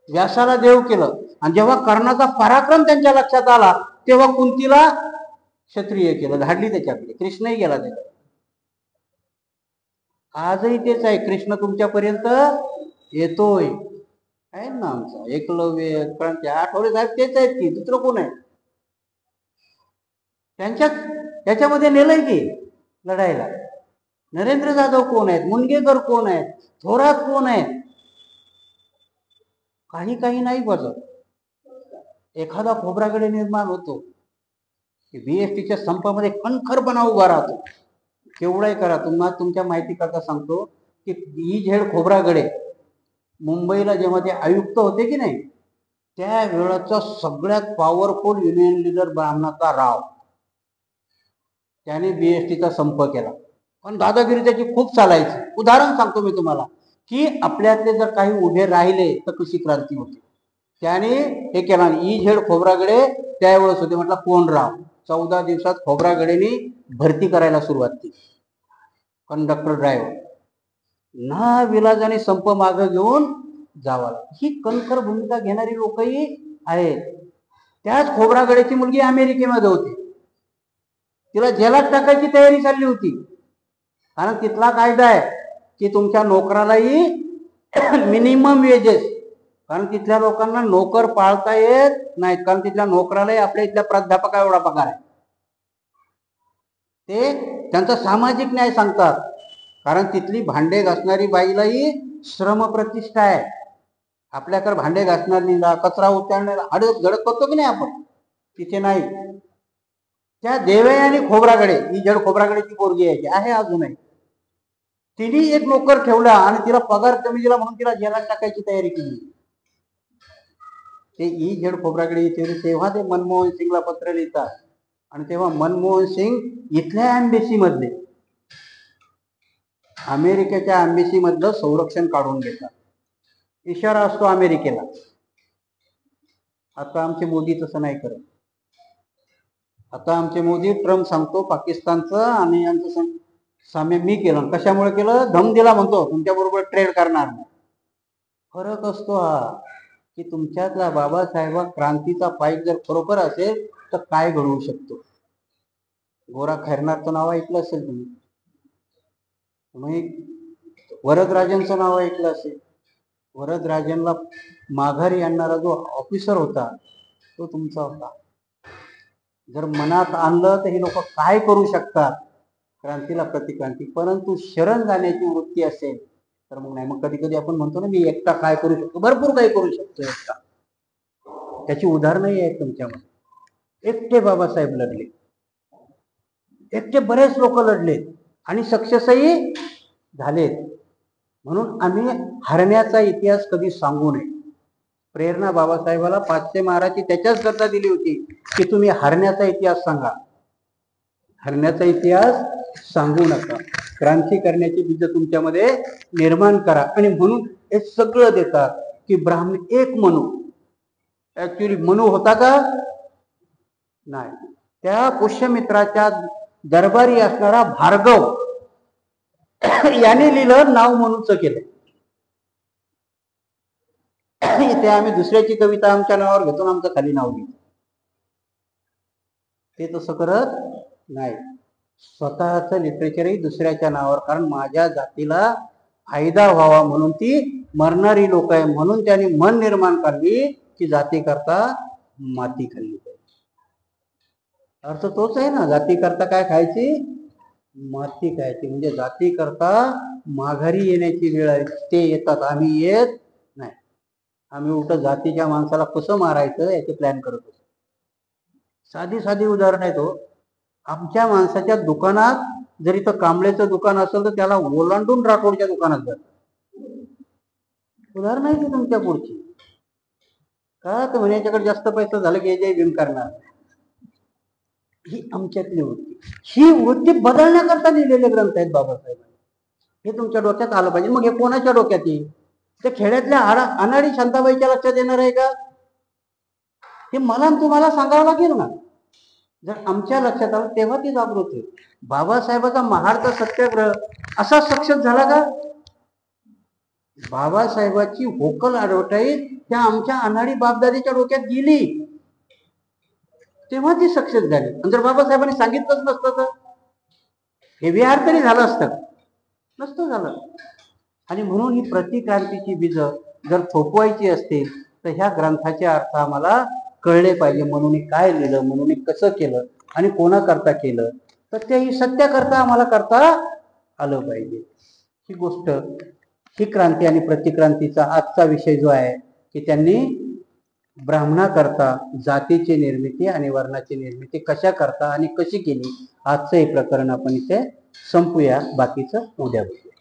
व्यासाला देव केलं. आणि जेव्हा कर्णाचा पराक्रम त्यांच्या लक्षात आला तेव्हा कुंतीला क्षत्रिय केलं, धाडली त्याच्याकडे. कृष्णही गेला त्याच्याकडे. आजही तेच आहे. कृष्ण तुमच्यापर्यंत येतोय. आहे ना आमचा एकलव्य, क्रांती, आठवले साहेब तेच आहेत की, दुसरं कोण आहे? त्याच्यामध्ये नेलंय की लढायला. नरेंद्र जाधव कोण आहेत? मुनगेकर कोण आहेत? थोरात कोण आहेत? काही काही नाही बसत. एखादा खोबरागडे निर्माण होतो, बीएसटीच्या संपामध्ये कणखरपणा उभा राहतो. केवढाही करा. तुम्हाला तुमच्या माहिती करता सांगतो की ई.झेड खोबरागडे मुंबईला जेव्हा ते आयुक्त होते की नाही, त्या वेळाचा सगळ्यात पॉवरफुल युनियन लीडर ब्राह्मणाचा राव. त्याने बीएसटीचा संप केला. पण दादागिरी त्याची खूप चालायची. उदाहरण सांगतो मी तुम्हाला की आपल्यातले जर काही उभे राहिले तर कशी क्रांती होती. त्याने हे केला. ई.झेड खोबरागडे त्यावेळेस होते. म्हटलं कोण राव? 14 दिवसात खोब्रागडेंनी भरती करायला सुरुवात केली. कंडक्टर ड्रायव्हर ना विलाजाने संप मागे घेऊन जावा. ही कणखर भूमिका घेणारी लोकही आहेत. त्याच खोब्रागडेची मुलगी अमेरिकेमध्ये होती. तिला जेलात टाकायची तयारी चालली होती. कारण तिथला कायदा आहे की तुमच्या नोकरालाही मिनिमम वेजेस, कारण तिथल्या लोकांना नोकर पाळता येत नाहीत, कारण तिथल्या नोकरालाही आपल्या इथल्या प्राध्यापका एवढा पगार आहे. ते त्यांचा सामाजिक न्याय सांगतात. कारण तिथली भांडे घासणारी बाईलाही श्रमप्रतिष्ठा आहे. आपल्याकडे भांडे घासणारीला, कचरा उचलण्याला हडक झडक करतो की नाही आपण, तिथे नाही. त्या देवयानी खोब्रागडे, ही जड खोब्रागडेची पोरगी आहे अजूनही. तिने एक नोकर ठेवला आणि तिला पगार कमी दिला म्हणून तिला जेलात टाकायची तयारी केली. ते ई जड खोब्रागडे तेव्हा ते मनमोहन सिंगला पत्र लिहितात आणि तेव्हा मनमोहन सिंग इथल्या एम्बेसी मधले, अमेरिकेच्या एम्बेसी मधलं संरक्षण काढून घेतात. इशारा असतो अमेरिकेला. आता आमचे मोदी तसं नाही करत. आता आमचे मोदी ट्रम्प सांगतो पाकिस्तानचं आणि यांचं साम्य मी केलं. कशामुळे केलं? धम दिला म्हणतो, तुमच्या बरोबर ट्रेड करणार नाही. फरक असतो हा की तुमच्यातला बाबासाहेब क्रांतीचा पाईक जर खरोखर असेल तर काय घडवू शकतो. गोरा खैरनारचं नाव ऐकलं असेल तुम्ही, वरदराजांचं नाव ऐकलं असेल. वरदराजांना माघारी आणणारा जो ऑफिसर होता तो तुमचा होता. जर मनात आणलं तर हे लोक काय करू शकतात, क्रांतीला प्रतिक्रांती. परंतु शरण जाण्याची वृत्ती असेल तर मग नाही. मग कधी कधी आपण म्हणतो ना, मी एकटा काय करू शकतो. भरपूर काही करू शकतो एकटा. त्याची उदाहरणही आहेत तुमच्यामध्ये. एकटे बाबासाहेब लढले, एकटे बरेच लोक लढले आणि सक्सेसही झालेत. म्हणून आम्ही हरण्याचा इतिहास कधी सांगू नये. प्रेरणा बाबासाहेबाला 500 महाराची त्याच्याच करता दिली होती की तुम्ही हरण्याचा इतिहास सांगा, हरण्याचा इतिहास सांगू नका. क्रांती करण्याची बीज तुमच्यामध्ये निर्माण करा. आणि म्हणून हे सगळं देतात की ब्राह्मण एक मनू. ऍक्च्युली मनू होता का नाही. त्या पुष्यमित्राच्या दरबारी असणारा भार्गव याने लिहिलं, नाव मनूचं केलं. इथे आम्ही दुसऱ्याची कविता आमच्या नावावर घेतो, आमचं खाली नाव लिहितो. ते तसं करत नाही. स्वतःचं लिटरेचरही दुसऱ्याच्या नावावर. कारण माझ्या जातीला फायदा व्हावा म्हणून ती मरणारी लोक आहे, म्हणून त्यांनी मन निर्माण करली की जाती करता माती खाल्ली पाहिजे. अर्थ तोच आहे ना, जाती करता काय खायची? माती खायची. म्हणजे जाती करता माघारी येण्याची वेळ आहे. ते येतात, आम्ही येत नाही. आम्ही उलट जातीच्या माणसाला कसं मारायचं याचे प्लॅन करत असतो. साधी साधी उदाहरण आहे तो. आमच्या माणसाच्या दुकानात जर इथं कांबळेचं दुकान असेल तर त्याला ओलांडून राठोडच्या दुकानात जात. उदाहरण आहे ती तुमच्या पुढची. का तर म्हणाच्याकडे जास्त पैसा झाला की जय भीम करणार. ही आमच्यातली वृत्ती. ही वृत्ती बदलण्याकरता लिहिलेले ग्रंथ आहेत बाबासाहेबांनी. हे तुमच्या डोक्यात आलं पाहिजे. मग हे कोणाच्या डोक्यात येईल? त्या खेड्यातल्या अनाडी शांताबाईच्या लक्षात येणार आहे का? हे मला तुम्हाला सांगावं लागेल ना. जर आमच्या लक्षात आलं तेव्हा ती जागृत होईल. बाबासाहेबाचा महाराष्ट्र सत्याग्रह असा सक्सेस झाला का? बाबासाहेबाची व्होकल ऍडव्हर्टाईज त्या आमच्या अनाडी बापदादीच्या डोक्यात गेली तेव्हा ती सक्सेस झाली. आणि जर बाबासाहेबांनी सांगितलंच नसतं तर हे विहार तरी झालं असतं? नसतं झालं. आणि म्हणून ही प्रतिक्रांतीची बीज जर थोपवायची असतील तर ह्या ग्रंथाचे अर्थ आम्हाला कळले पाहिजे. म्हणून काय लिहिलं, म्हणून कसं केलं आणि कोणाकरता केलं, तर ते सत्याकरता आम्हाला करता आलं पाहिजे. ही गोष्ट, ही क्रांती आणि प्रतिक्रांतीचा आजचा विषय जो आहे की त्यांनी ब्राह्मणाकरता जातीची निर्मिती आणि वर्णाची निर्मिती कशा करता आणि कशी केली, आजचं हे प्रकरण आपण इथे संपूया. बाकीचं उद्या बघूया.